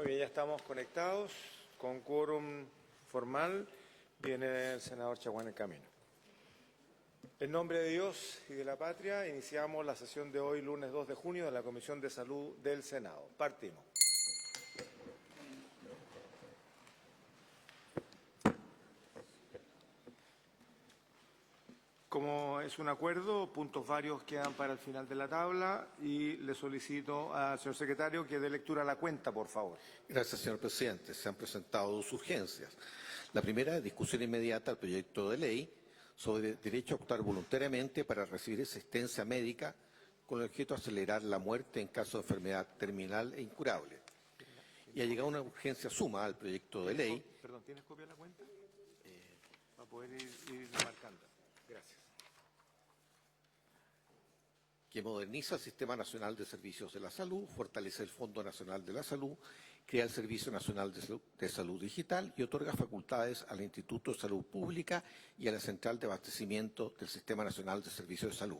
Muy bien, ya estamos conectados con quórum formal. Viene el senador Chaguán en camino. En nombre de Dios y de la patria, iniciamos la sesión de hoy, lunes 2 de junio, de la Comisión de Salud del Senado. Partimos. Como es un acuerdo, puntos varios quedan para el final de la tabla y le solicito al señor secretario que dé lectura a la cuenta, por favor. Gracias, señor presidente. Se han presentado dos urgencias. La primera es discusión inmediata al proyecto de ley sobre derecho a optar voluntariamente para recibir asistencia médica con el objeto de acelerar la muerte en caso de enfermedad terminal e incurable. Y ha llegado una urgencia suma al proyecto de ley. Perdón, ¿tienes copia de la cuenta? Para poder ir marcando. Gracias. Que moderniza el Sistema Nacional de Servicios de la Salud, fortalece el Fondo Nacional de la Salud, crea el Servicio Nacional de Salud Digital y otorga facultades al Instituto de Salud Pública y a la Central de Abastecimiento del Sistema Nacional de Servicios de Salud.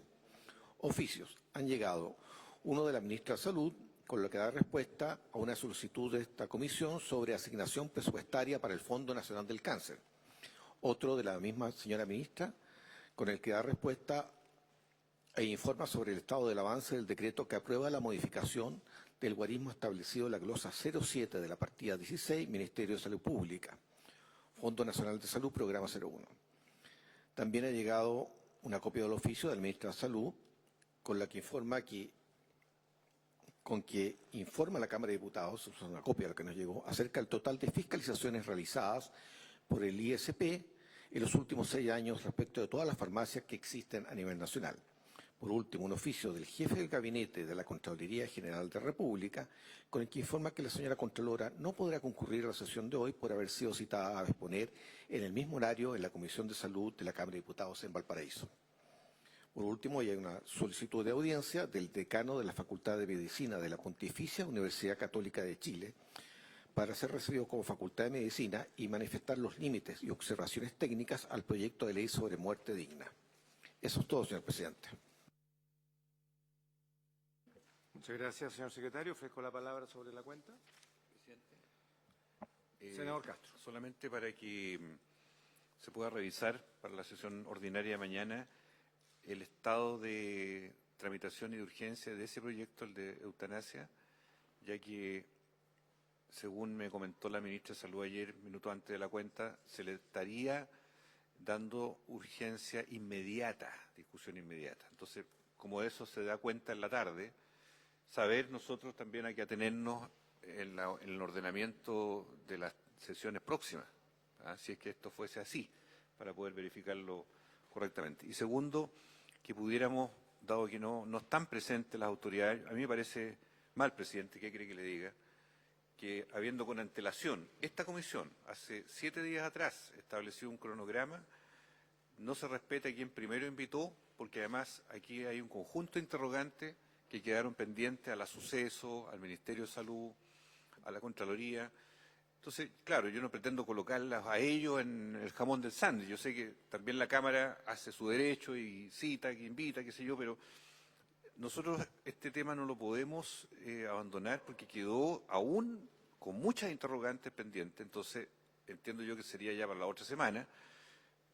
Oficios. Han llegado uno de la ministra de Salud, con lo que da respuesta a una solicitud de esta comisión sobre asignación presupuestaria para el Fondo Nacional del Cáncer. Otro de la misma señora ministra, con el que da respuesta e informa sobre el estado del avance del decreto que aprueba la modificación del guarismo establecido en la glosa 07 de la partida 16, Ministerio de Salud Pública, Fondo Nacional de Salud, Programa 01. También ha llegado una copia del oficio del ministro de Salud, con la que informa a la Cámara de Diputados, es una copia de lo que nos llegó, acerca del total de fiscalizaciones realizadas por el ISP en los últimos 6 años respecto de todas las farmacias que existen a nivel nacional. Por último, un oficio del jefe del Gabinete de la Contraloría General de la República, con el que informa que la señora Contralora no podrá concurrir a la sesión de hoy por haber sido citada a exponer en el mismo horario en la Comisión de Salud de la Cámara de Diputados en Valparaíso. Por último, hay una solicitud de audiencia del decano de la Facultad de Medicina de la Pontificia Universidad Católica de Chile para ser recibido como Facultad de Medicina y manifestar los límites y observaciones técnicas al proyecto de ley sobre muerte digna. Eso es todo, señor presidente. Muchas gracias, señor secretario. Ofrezco la palabra sobre la cuenta. Presidente. Senador Castro. Solamente para que se pueda revisar para la sesión ordinaria de mañana el estado de tramitación y de urgencia de ese proyecto, el de eutanasia, ya que, según me comentó la ministra de Salud ayer, minuto antes de la cuenta, se le estaría dando urgencia inmediata, discusión inmediata. Entonces, como eso se da cuenta en la tarde, saber nosotros también hay que atenernos en el ordenamiento de las sesiones próximas, si es que esto fuese así, para poder verificarlo correctamente. Y segundo, que pudiéramos, dado que no están presentes las autoridades, a mí me parece mal, presidente, ¿qué quiere que le diga? Que habiendo con antelación, esta comisión hace 7 días atrás estableció un cronograma, no se respeta a quien primero invitó, porque además aquí hay un conjunto de interrogantes que quedaron pendientes a la Suceso, al Ministerio de Salud, a la Contraloría. Entonces, claro, yo no pretendo colocarlas a ellos en el jamón del sándwich. Yo sé que también la Cámara hace su derecho y cita, que invita, qué sé yo, pero nosotros este tema no lo podemos abandonar porque quedó aún con muchas interrogantes pendientes. Entonces, entiendo yo que sería ya para la otra semana,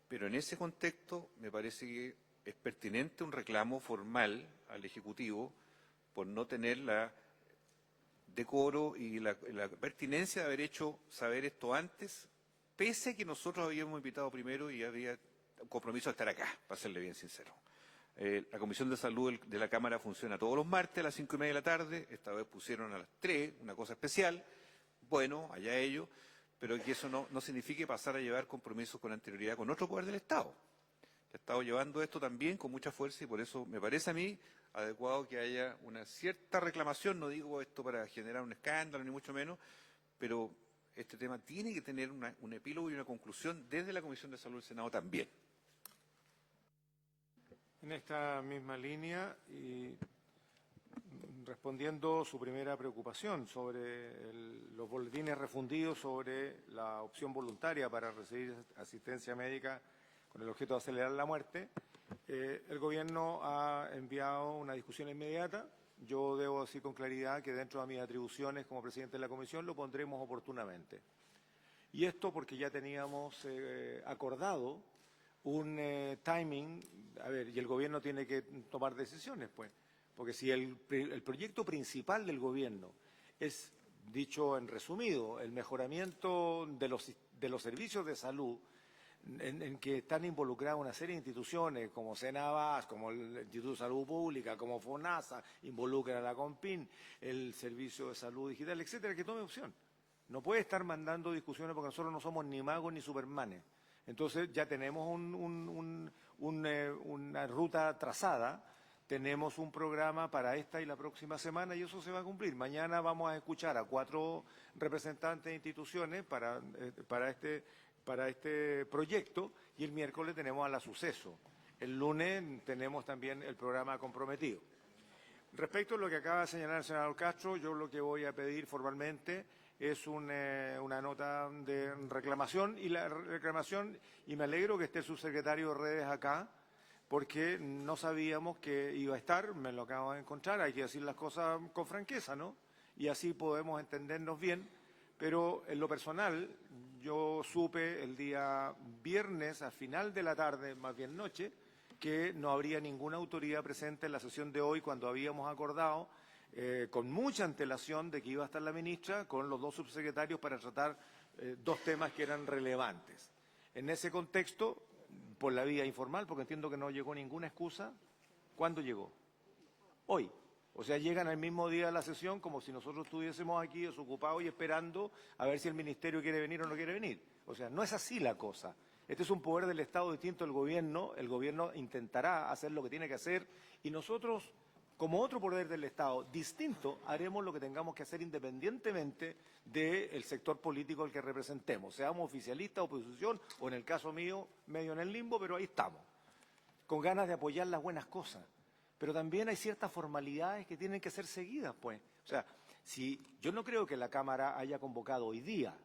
pero en ese contexto me parece que es pertinente un reclamo formal al Ejecutivo por no tener la decoro y la pertinencia de haber hecho saber esto antes, pese a que nosotros habíamos invitado primero y había un compromiso de estar acá, para serle bien sincero. La Comisión de Salud de la Cámara funciona todos los martes a las 5:30 de la tarde, esta vez pusieron a las 3, una cosa especial, bueno, allá ellos, pero que eso no signifique pasar a llevar compromisos con anterioridad con otro poder del Estado, que ha estado llevando esto también con mucha fuerza y por eso me parece a mí adecuado que haya una cierta reclamación, no digo esto para generar un escándalo ni mucho menos, pero este tema tiene que tener un epílogo y una conclusión desde la Comisión de Salud del Senado también. En esta misma línea y respondiendo su primera preocupación sobre los boletines refundidos sobre la opción voluntaria para recibir asistencia médica con el objeto de acelerar la muerte, el Gobierno ha enviado una discusión inmediata yo debo decir con claridad que dentro de mis atribuciones como presidente de la comisión lo pondremos oportunamente. Y esto porque ya teníamos acordado un timing, a ver, y el gobierno tiene que tomar decisiones, pues, porque si el proyecto principal del gobierno es, dicho en resumido, el mejoramiento de los servicios de salud, en que están involucradas una serie de instituciones como Senabas, como el Instituto de Salud Pública, como FONASA, involucran a la CONPIN, el Servicio de Salud Digital, etcétera, que tome opción. No puede estar mandando discusiones porque nosotros no somos ni magos ni supermanes. Entonces ya tenemos una ruta trazada, tenemos un programa para esta y la próxima semana y eso se va a cumplir. Mañana vamos a escuchar a 4 representantes de instituciones para este proyecto y el miércoles tenemos a la Suceso. El lunes tenemos también el programa comprometido. Respecto a lo que acaba de señalar el senador Castro, yo lo que voy a pedir formalmente es una nota de reclamación y me alegro que esté el subsecretario de Redes acá porque no sabíamos que iba a estar, me lo acabo de encontrar, hay que decir las cosas con franqueza, ¿no? Y así podemos entendernos bien, pero en lo personal yo supe el día viernes, al final de la tarde, más bien noche, que no habría ninguna autoridad presente en la sesión de hoy cuando habíamos acordado con mucha antelación de que iba a estar la ministra con los 2 subsecretarios para tratar 2 temas que eran relevantes. En ese contexto, por la vía informal, porque entiendo que no llegó ninguna excusa, ¿cuándo llegó? Hoy. O sea, llegan al mismo día de la sesión como si nosotros estuviésemos aquí desocupados y esperando a ver si el ministerio quiere venir o no quiere venir. O sea, no es así la cosa. Este es un poder del Estado distinto al gobierno, el gobierno intentará hacer lo que tiene que hacer y nosotros, como otro poder del Estado distinto, haremos lo que tengamos que hacer independientemente del sector político al que representemos, seamos oficialistas, oposición o en el caso mío, medio en el limbo, pero ahí estamos, con ganas de apoyar las buenas cosas. Pero también hay ciertas formalidades que tienen que ser seguidas, pues. O sea, si yo no creo que la Cámara haya convocado hoy día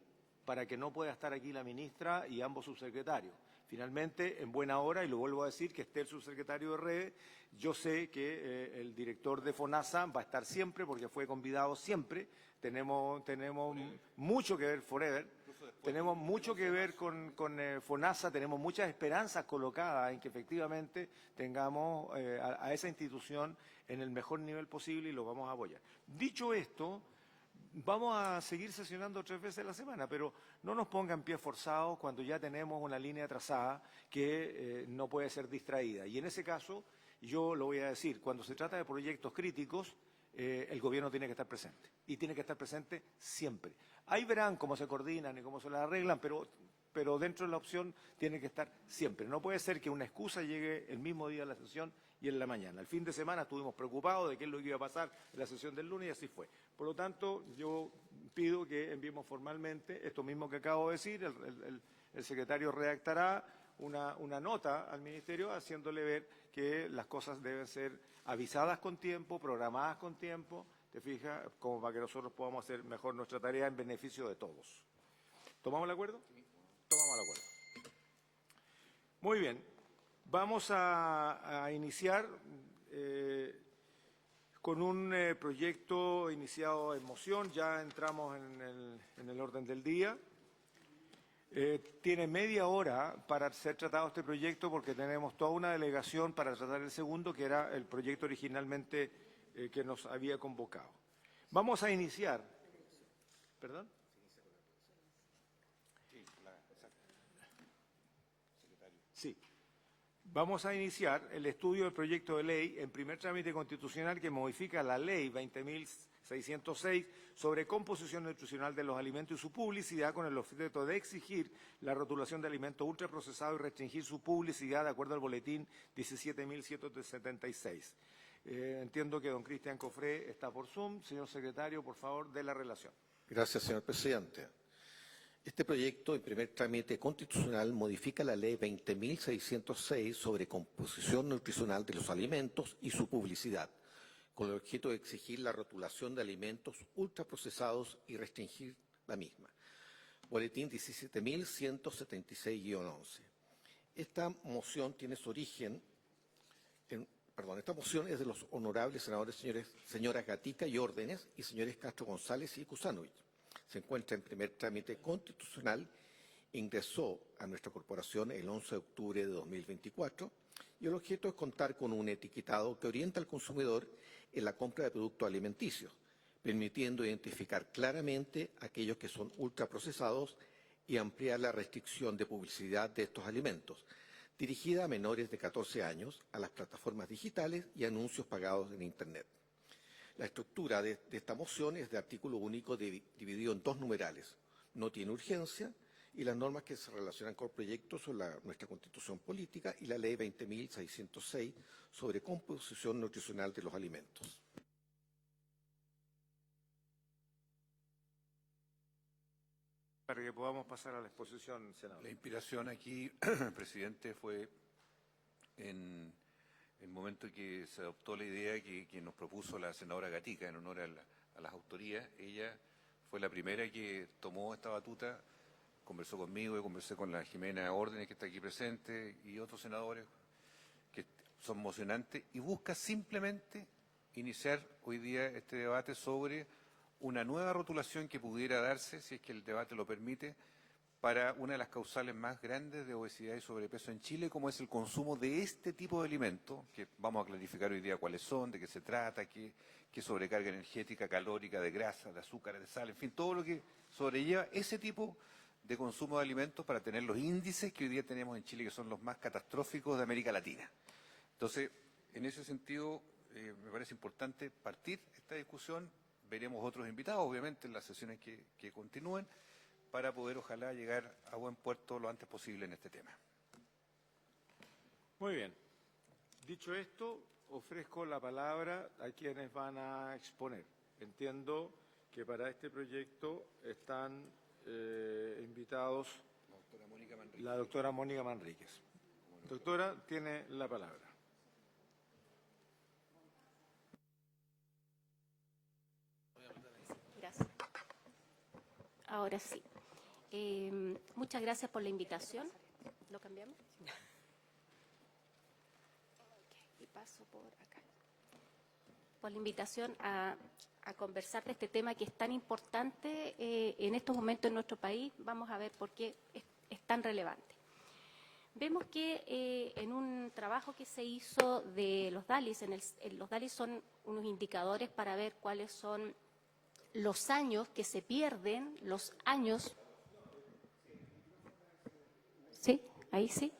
para que no pueda estar aquí la ministra y ambos subsecretarios. Finalmente, en buena hora, y lo vuelvo a decir, que esté el subsecretario de Redes, yo sé que el director de FONASA va a estar siempre, porque fue convidado siempre, tenemos mucho que ver, forever, tenemos mucho que ver con FONASA, tenemos muchas esperanzas colocadas en que efectivamente tengamos a esa institución en el mejor nivel posible y lo vamos a apoyar. Dicho esto, vamos a seguir sesionando 3 veces a la semana, pero no nos pongan pies forzados cuando ya tenemos una línea trazada que no puede ser distraída. Y en ese caso, yo lo voy a decir, cuando se trata de proyectos críticos, el gobierno tiene que estar presente. Y tiene que estar presente siempre. Ahí verán cómo se coordinan y cómo se las arreglan, pero dentro de la opción tiene que estar siempre. No puede ser que una excusa llegue el mismo día de la sesión y en la mañana. El fin de semana estuvimos preocupados de qué es lo que iba a pasar en la sesión del lunes y así fue. Por lo tanto, yo pido que enviemos formalmente esto mismo que acabo de decir. El secretario redactará una nota al Ministerio haciéndole ver que las cosas deben ser avisadas con tiempo, programadas con tiempo, ¿te fijas? Como para que nosotros podamos hacer mejor nuestra tarea en beneficio de todos. ¿Tomamos el acuerdo? Tomamos el acuerdo. Muy bien. Vamos a iniciar con un proyecto iniciado en moción. Ya entramos en el orden del día. Tiene media hora para ser tratado este proyecto porque tenemos toda una delegación para tratar el segundo, que era el proyecto originalmente que nos había convocado. Vamos a iniciar. ¿Perdón? Sí. Vamos a iniciar el estudio del proyecto de ley en primer trámite constitucional que modifica la ley 20.606 sobre composición nutricional de los alimentos y su publicidad con el objeto de exigir la rotulación de alimentos ultraprocesados y restringir su publicidad de acuerdo al boletín 17.776. Entiendo que don Cristian Cofré está por Zoom. Señor secretario, por favor, de la relación. Gracias, señor presidente. Este proyecto, en primer trámite constitucional, modifica la ley 20.606 sobre composición nutricional de los alimentos y su publicidad, con el objeto de exigir la rotulación de alimentos ultraprocesados y restringir la misma. Boletín 17.176-11. Esta moción tiene su origen esta moción es de los honorables senadores señoras Gatica y Órdenes y señores Castro González y Kusanovich. Se encuentra en primer trámite constitucional, ingresó a nuestra corporación el 11 de octubre de 2024 y el objeto es contar con un etiquetado que orienta al consumidor en la compra de productos alimenticios, permitiendo identificar claramente aquellos que son ultraprocesados y ampliar la restricción de publicidad de estos alimentos, dirigida a menores de 14 años, a las plataformas digitales y anuncios pagados en Internet. La estructura de esta moción es de artículo único dividido en 2 numerales. No tiene urgencia y las normas que se relacionan con el proyecto son nuestra Constitución Política y la Ley 20.606 sobre composición nutricional de los alimentos. Para que podamos pasar a la exposición, senador. La inspiración aquí, presidente, fue en el momento en que se adoptó la idea que nos propuso la senadora Gatica en honor a las autorías. Ella fue la primera que tomó esta batuta, conversó conmigo, yo conversé con la Jimena Órdenes, que está aquí presente, y otros senadores que son emocionantes, y busca simplemente iniciar hoy día este debate sobre una nueva rotulación que pudiera darse, si es que el debate lo permite, para una de las causales más grandes de obesidad y sobrepeso en Chile, como es el consumo de este tipo de alimentos, que vamos a clarificar hoy día cuáles son, de qué se trata, qué sobrecarga energética, calórica, de grasa, de azúcar, de sal, en fin, todo lo que sobrelleva ese tipo de consumo de alimentos para tener los índices que hoy día tenemos en Chile, que son los más catastróficos de América Latina. Entonces, en ese sentido, me parece importante partir esta discusión. Veremos otros invitados, obviamente, en las sesiones que continúen, para poder, ojalá, llegar a buen puerto lo antes posible en este tema. Muy bien. Dicho esto, ofrezco la palabra a quienes van a exponer. Entiendo que para este proyecto están invitados la doctora Mónica Manríquez. Doctora, tiene la palabra. Gracias. Ahora sí. Muchas gracias por la invitación. ¿Lo cambiamos? Y paso por acá. Por la invitación a conversar de este tema que es tan importante en estos momentos en nuestro país. Vamos a ver por qué es tan relevante. Vemos que en un trabajo que se hizo de los DALYs, los DALYs son unos indicadores para ver cuáles son los años que se pierden, los años. ¿Sí? Ahí sí.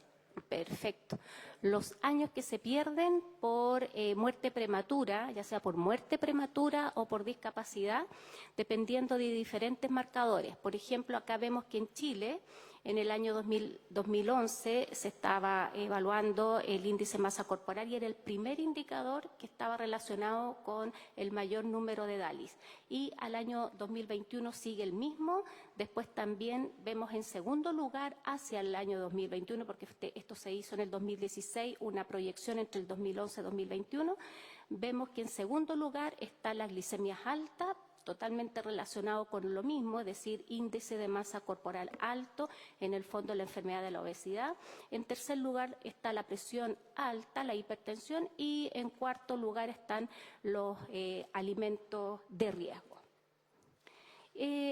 Perfecto. Los años que se pierden por muerte prematura, ya sea por muerte prematura o por discapacidad, dependiendo de diferentes marcadores. Por ejemplo, acá vemos que en Chile, en el año 2011, se estaba evaluando el índice de masa corporal y era el primer indicador que estaba relacionado con el mayor número de DALYs. Y al año 2021 sigue el mismo. Después también vemos en segundo lugar hacia el año 2021, porque esto se hizo en el 2016, una proyección entre el 2011 y 2021. Vemos que en segundo lugar está las glicemias altas, totalmente relacionado con lo mismo, es decir, índice de masa corporal alto, en el fondo la enfermedad de la obesidad. En tercer lugar está la presión alta, la hipertensión, y en cuarto lugar están los alimentos de riesgo.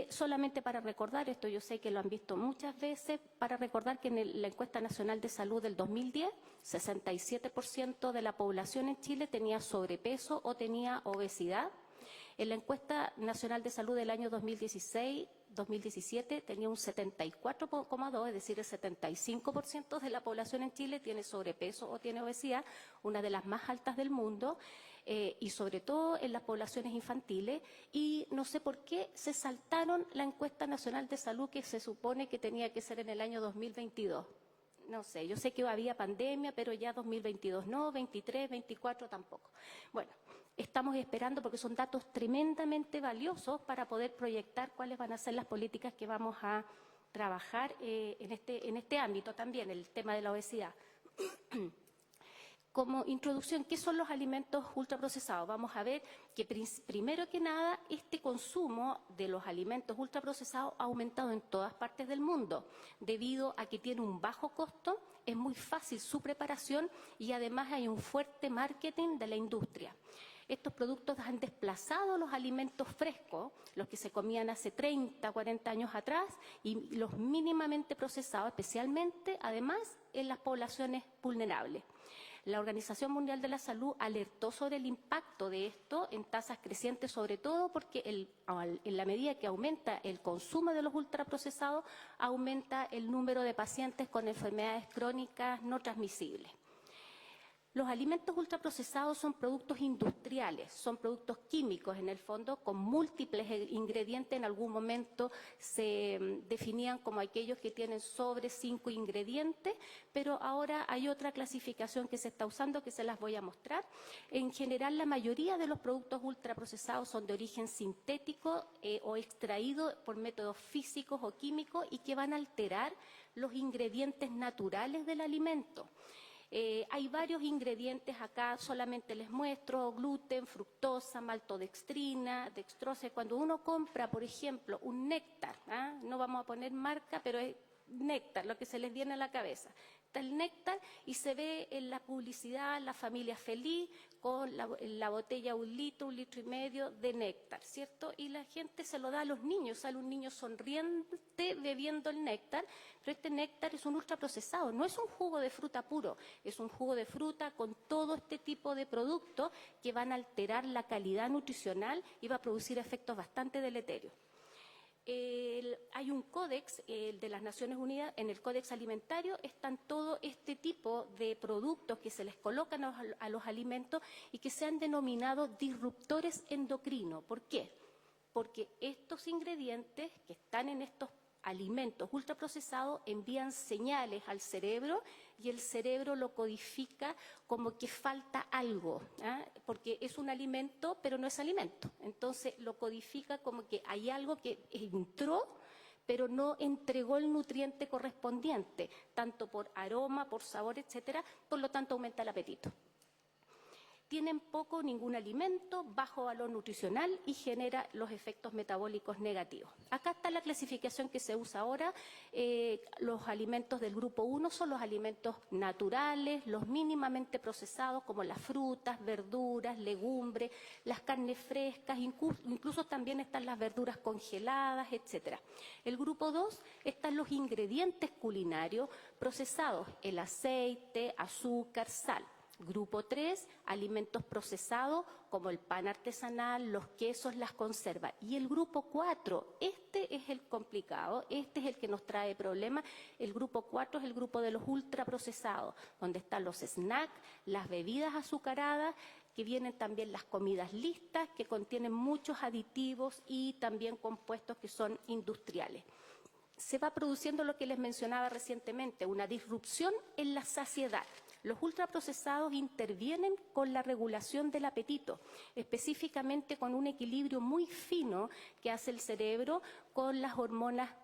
Solamente para recordar, esto yo sé que lo han visto muchas veces, para recordar que en la encuesta nacional de salud del 2010, 67% de la población en Chile tenía sobrepeso o tenía obesidad. En la encuesta nacional de salud del año 2016-2017 tenía un 74,2, es decir, el 75% de la población en Chile tiene sobrepeso o tiene obesidad, una de las más altas del mundo, y sobre todo en las poblaciones infantiles. Y no sé por qué se saltaron la encuesta nacional de salud que se supone que tenía que ser en el año 2022. No sé, yo sé que había pandemia, pero ya 2022 no, 23, 24 tampoco. Bueno, estamos esperando porque son datos tremendamente valiosos para poder proyectar cuáles van a ser las políticas que vamos a trabajar en este ámbito también, el tema de la obesidad. Como introducción, ¿qué son los alimentos ultraprocesados? Vamos a ver que primero que nada este consumo de los alimentos ultraprocesados ha aumentado en todas partes del mundo debido a que tiene un bajo costo, es muy fácil su preparación y además hay un fuerte marketing de la industria. Estos productos han desplazado los alimentos frescos, los que se comían hace 30, 40 años atrás, y los mínimamente procesados, especialmente, además, en las poblaciones vulnerables. La Organización Mundial de la Salud alertó sobre el impacto de esto en tasas crecientes, sobre todo porque en la medida que aumenta el consumo de los ultraprocesados, aumenta el número de pacientes con enfermedades crónicas no transmisibles. Los alimentos ultraprocesados son productos industriales, son productos químicos en el fondo, con múltiples ingredientes. En algún momento se definían como aquellos que tienen sobre 5 ingredientes, pero ahora hay otra clasificación que se está usando que se las voy a mostrar. En general, la mayoría de los productos ultraprocesados son de origen sintético o extraído por métodos físicos o químicos y que van a alterar los ingredientes naturales del alimento. Hay varios ingredientes acá, solamente les muestro: gluten, fructosa, maltodextrina, dextrosa. Cuando uno compra, por ejemplo, un néctar, no vamos a poner marca, pero es néctar, lo que se les viene a la cabeza. Está el néctar y se ve en la publicidad la familia feliz con la botella 1 litro y medio de néctar, ¿cierto? Y la gente se lo da a los niños, sale un niño sonriente bebiendo el néctar, pero este néctar es un ultraprocesado, no es un jugo de fruta puro, es un jugo de fruta con todo este tipo de productos que van a alterar la calidad nutricional y va a producir efectos bastante deleterios. Hay un códex de las Naciones Unidas, en el Códex Alimentario están todo este tipo de productos que se les colocan a los alimentos y que se han denominado disruptores endocrinos. ¿Por qué? Porque estos ingredientes que están en estos alimentos ultraprocesados envían señales al cerebro y el cerebro lo codifica como que falta algo, porque es un alimento pero no es alimento. Entonces lo codifica como que hay algo que entró pero no entregó el nutriente correspondiente, tanto por aroma, por sabor, etcétera, por lo tanto aumenta el apetito. Tienen poco o ningún alimento, bajo valor nutricional y genera los efectos metabólicos negativos. Acá está la clasificación que se usa ahora. Los alimentos del grupo 1 son los alimentos naturales, los mínimamente procesados como las frutas, verduras, legumbres, las carnes frescas, incluso también están las verduras congeladas, etcétera. El grupo 2 están los ingredientes culinarios procesados, el aceite, azúcar, sal. Grupo 3, alimentos procesados como el pan artesanal, los quesos, las conservas. Y el grupo 4, este es el complicado, este es el que nos trae problemas. El grupo 4 es el grupo de los ultraprocesados, donde están los snacks, las bebidas azucaradas, que vienen también las comidas listas, que contienen muchos aditivos y también compuestos que son industriales. Se va produciendo lo que les mencionaba recientemente, una disrupción en la saciedad. Los ultraprocesados intervienen con la regulación del apetito, específicamente con un equilibrio muy fino que hace el cerebro con las hormonas.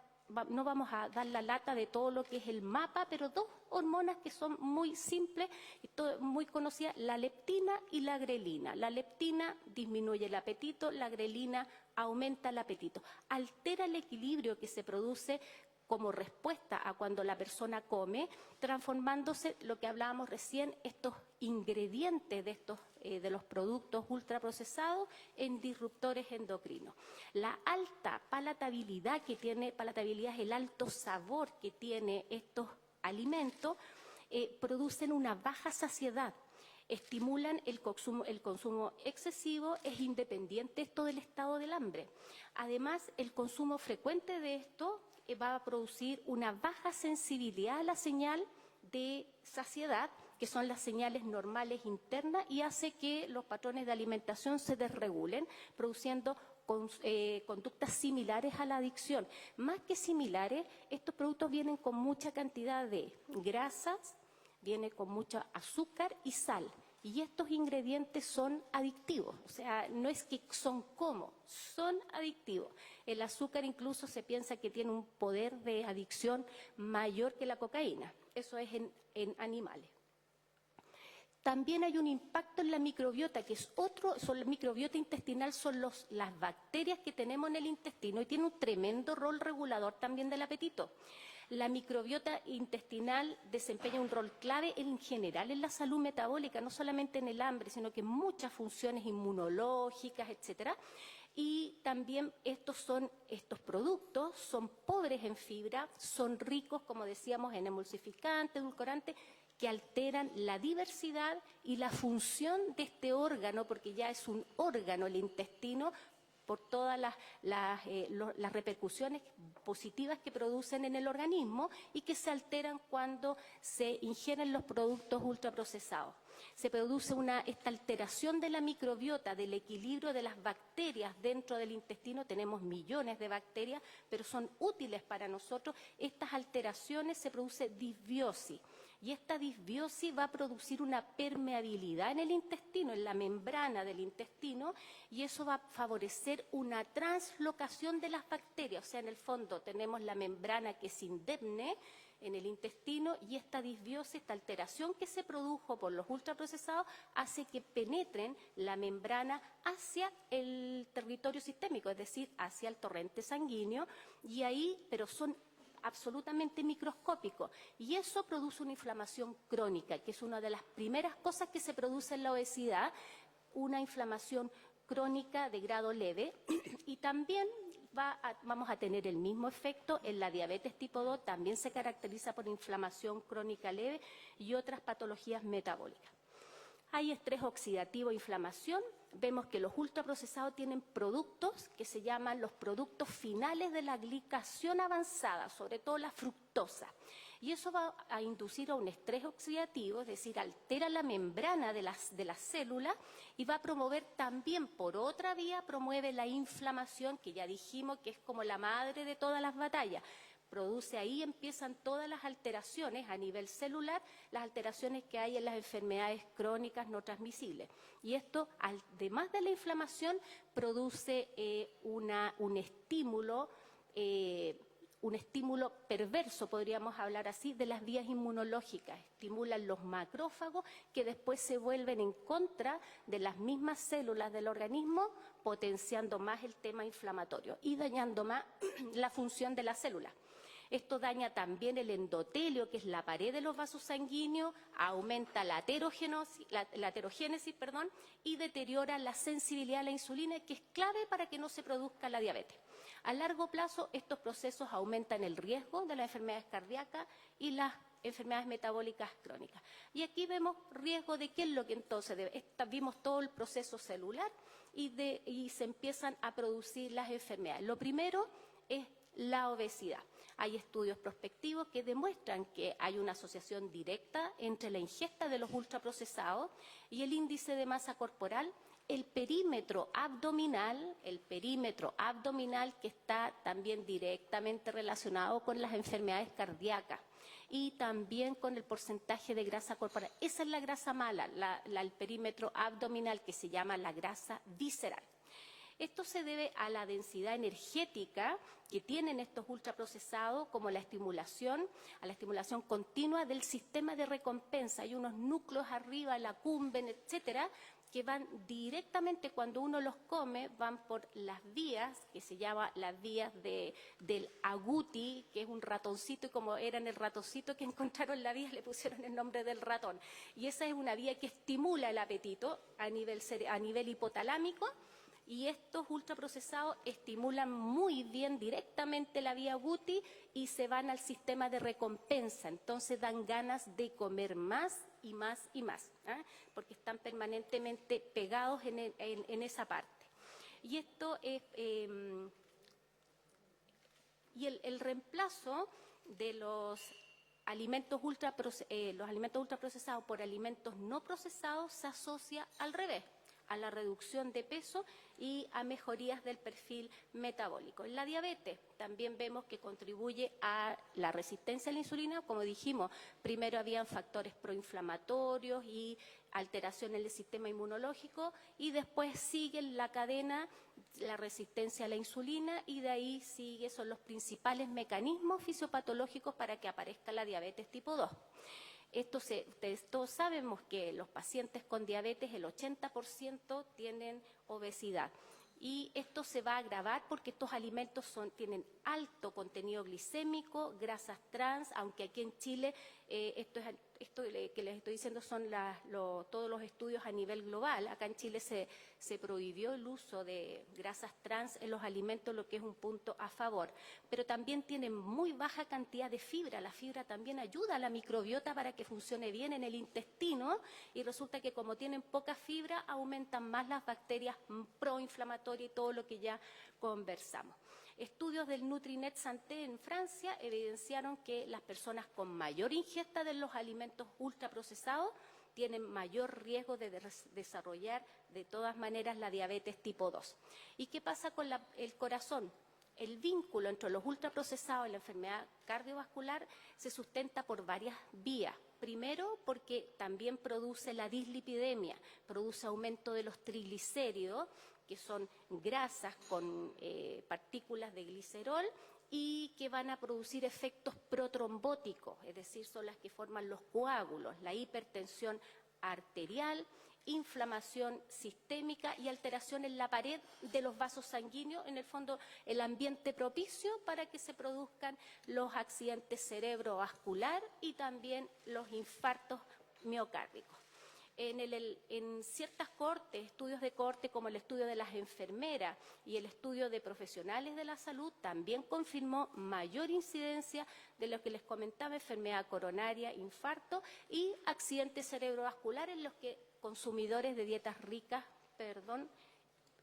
No vamos a dar la lata de todo lo que es el mapa, pero 2 hormonas que son muy simples y muy conocidas, la leptina y la grelina. La leptina disminuye el apetito, la grelina aumenta el apetito. Altera el equilibrio que se produce como respuesta a cuando la persona come, transformándose, lo que hablábamos recién, estos ingredientes de los productos ultraprocesados en disruptores endocrinos. La alta palatabilidad que tiene, palatabilidad es el alto sabor que tiene estos alimentos, producen una baja saciedad. Estimulan el consumo excesivo, es independiente esto del estado del hambre. Además, el consumo frecuente de esto va a producir una baja sensibilidad a la señal de saciedad, que son las señales normales internas, y hace que los patrones de alimentación se desregulen, produciendo conductas similares a la adicción. Más que similares, estos productos vienen con mucha cantidad de grasas, viene con mucho azúcar y sal. Y estos ingredientes son adictivos, o sea, no es que son como, son adictivos. El azúcar incluso se piensa que tiene un poder de adicción mayor que la cocaína, eso es en animales. También hay un impacto en la microbiota, que es la microbiota intestinal, son las bacterias que tenemos en el intestino y tiene un tremendo rol regulador también del apetito. La microbiota intestinal desempeña un rol clave en general en la salud metabólica, no solamente en el hambre, sino que en muchas funciones inmunológicas, etcétera. Y también estos productos son pobres en fibra, son ricos, como decíamos, en emulsificantes, edulcorantes, que alteran la diversidad y la función de este órgano, porque ya es un órgano el intestino, por todas las repercusiones positivas que producen en el organismo y que se alteran cuando se ingieren los productos ultraprocesados. Se produce esta alteración de la microbiota, del equilibrio de las bacterias dentro del intestino. Tenemos millones de bacterias, pero son útiles para nosotros. Estas alteraciones se produce disbiosis. Y esta disbiosis va a producir una permeabilidad en el intestino, en la membrana del intestino, y eso va a favorecer una translocación de las bacterias. O sea, en el fondo tenemos la membrana que es indemne en el intestino y esta disbiosis, esta alteración que se produjo por los ultraprocesados, hace que penetren la membrana hacia el territorio sistémico, es decir, hacia el torrente sanguíneo, y ahí, pero son absolutamente microscópico, y eso produce una inflamación crónica, que es una de las primeras cosas que se produce en la obesidad, una inflamación crónica de grado leve, y también vamos a tener el mismo efecto en la diabetes tipo 2, también se caracteriza por inflamación crónica leve y otras patologías metabólicas. Hay estrés oxidativo e inflamación. Vemos que los ultraprocesados tienen productos que se llaman los productos finales de la glicación avanzada, sobre todo la fructosa. Y eso va a inducir a un estrés oxidativo, es decir, altera la membrana de las células y va a promover también, por otra vía, promueve la inflamación, que ya dijimos que es como la madre de todas las batallas. Produce ahí, empiezan todas las alteraciones a nivel celular, las alteraciones que hay en las enfermedades crónicas no transmisibles. Y esto, además de la inflamación, produce un estímulo perverso, podríamos hablar así, de las vías inmunológicas. Estimulan los macrófagos que después se vuelven en contra de las mismas células del organismo, potenciando más el tema inflamatorio y dañando más la función de la célula. Esto daña también el endotelio, que es la pared de los vasos sanguíneos, aumenta la heterogénesis, y deteriora la sensibilidad a la insulina, que es clave para que no se produzca la diabetes. A largo plazo, estos procesos aumentan el riesgo de las enfermedades cardíacas y las enfermedades metabólicas crónicas. Y aquí vemos riesgo de qué es lo que entonces vimos todo el proceso celular y se empiezan a producir las enfermedades. Lo primero es la obesidad. Hay estudios prospectivos que demuestran que hay una asociación directa entre la ingesta de los ultraprocesados y el índice de masa corporal, el perímetro abdominal que está también directamente relacionado con las enfermedades cardíacas y también con el porcentaje de grasa corporal. Esa es la grasa mala, el perímetro abdominal, que se llama la grasa visceral. Esto se debe a la densidad energética que tienen estos ultraprocesados, como a la estimulación continua del sistema de recompensa. Hay unos núcleos arriba, la acumben, etcétera, que van directamente, cuando uno los come, van por las vías, que se llama las vías del agouti, que es un ratoncito, y como eran el ratoncito que encontraron la vía, le pusieron el nombre del ratón. Y esa es una vía que estimula el apetito a nivel hipotalámico, y estos ultraprocesados estimulan muy bien directamente la vía agouti y se van al sistema de recompensa. Entonces dan ganas de comer más y más y más, porque están permanentemente pegados en esa parte. Y esto es el reemplazo de los alimentos ultraprocesados por alimentos no procesados se asocia al revés, a la reducción de peso y a mejorías del perfil metabólico. En la diabetes también vemos que contribuye a la resistencia a la insulina. Como dijimos, primero habían factores proinflamatorios y alteración en el sistema inmunológico, y después sigue la cadena la resistencia a la insulina, y de ahí son los principales mecanismos fisiopatológicos para que aparezca la diabetes tipo 2. Ustedes todos sabemos que los pacientes con diabetes, el 80% tienen obesidad. Y esto se va a agravar porque estos alimentos tienen alto contenido glicémico, grasas trans, aunque aquí en Chile esto que les estoy diciendo son todos los estudios a nivel global. Acá en Chile se prohibió el uso de grasas trans en los alimentos, lo que es un punto a favor. Pero también tienen muy baja cantidad de fibra. La fibra también ayuda a la microbiota para que funcione bien en el intestino y resulta que como tienen poca fibra aumentan más las bacterias proinflamatorias y todo lo que ya conversamos. Estudios del Nutrinet Santé en Francia evidenciaron que las personas con mayor ingesta de los alimentos ultraprocesados tienen mayor riesgo de desarrollar de todas maneras la diabetes tipo 2. ¿Y qué pasa con el corazón? El vínculo entre los ultraprocesados y la enfermedad cardiovascular se sustenta por varias vías. Primero, porque también produce la dislipidemia, produce aumento de los triglicéridos, que son grasas con partículas de glicerol y que van a producir efectos protrombóticos, es decir, son las que forman los coágulos, la hipertensión arterial, inflamación sistémica y alteración en la pared de los vasos sanguíneos, en el fondo el ambiente propicio para que se produzcan los accidentes cerebrovascular y también los infartos miocárdicos. En ciertas cohortes, estudios de cohorte como el estudio de las enfermeras y el estudio de profesionales de la salud, también confirmó mayor incidencia de lo que les comentaba, enfermedad coronaria, infarto y accidentes cerebrovasculares en los consumidores de dietas ricas,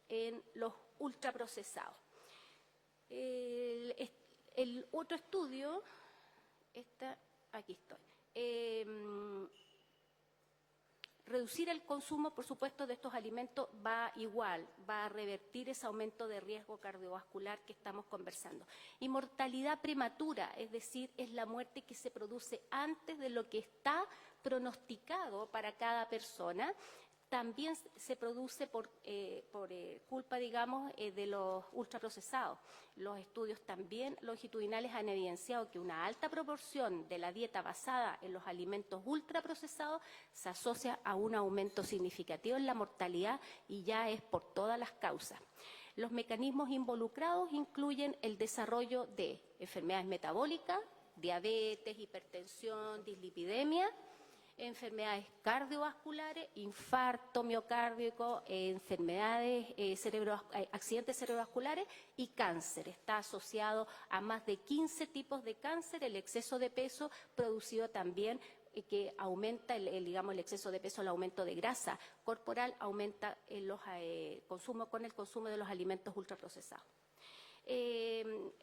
en los ultraprocesados. El otro estudio, aquí estoy. Reducir el consumo, por supuesto, de estos alimentos va a revertir ese aumento de riesgo cardiovascular que estamos conversando. Y mortalidad prematura, es decir, es la muerte que se produce antes de lo que está pronosticado para cada persona, también se produce por culpa, digamos, de los ultraprocesados. Los estudios también longitudinales han evidenciado que una alta proporción de la dieta basada en los alimentos ultraprocesados se asocia a un aumento significativo en la mortalidad y ya es por todas las causas. Los mecanismos involucrados incluyen el desarrollo de enfermedades metabólicas, diabetes, hipertensión, dislipidemia, enfermedades cardiovasculares, infarto miocárdico, enfermedades accidentes cerebrovasculares y cáncer. Está asociado a más de 15 tipos de cáncer, el exceso de peso producido también que aumenta el exceso de peso, el aumento de grasa corporal, aumenta con el consumo de los alimentos ultraprocesados.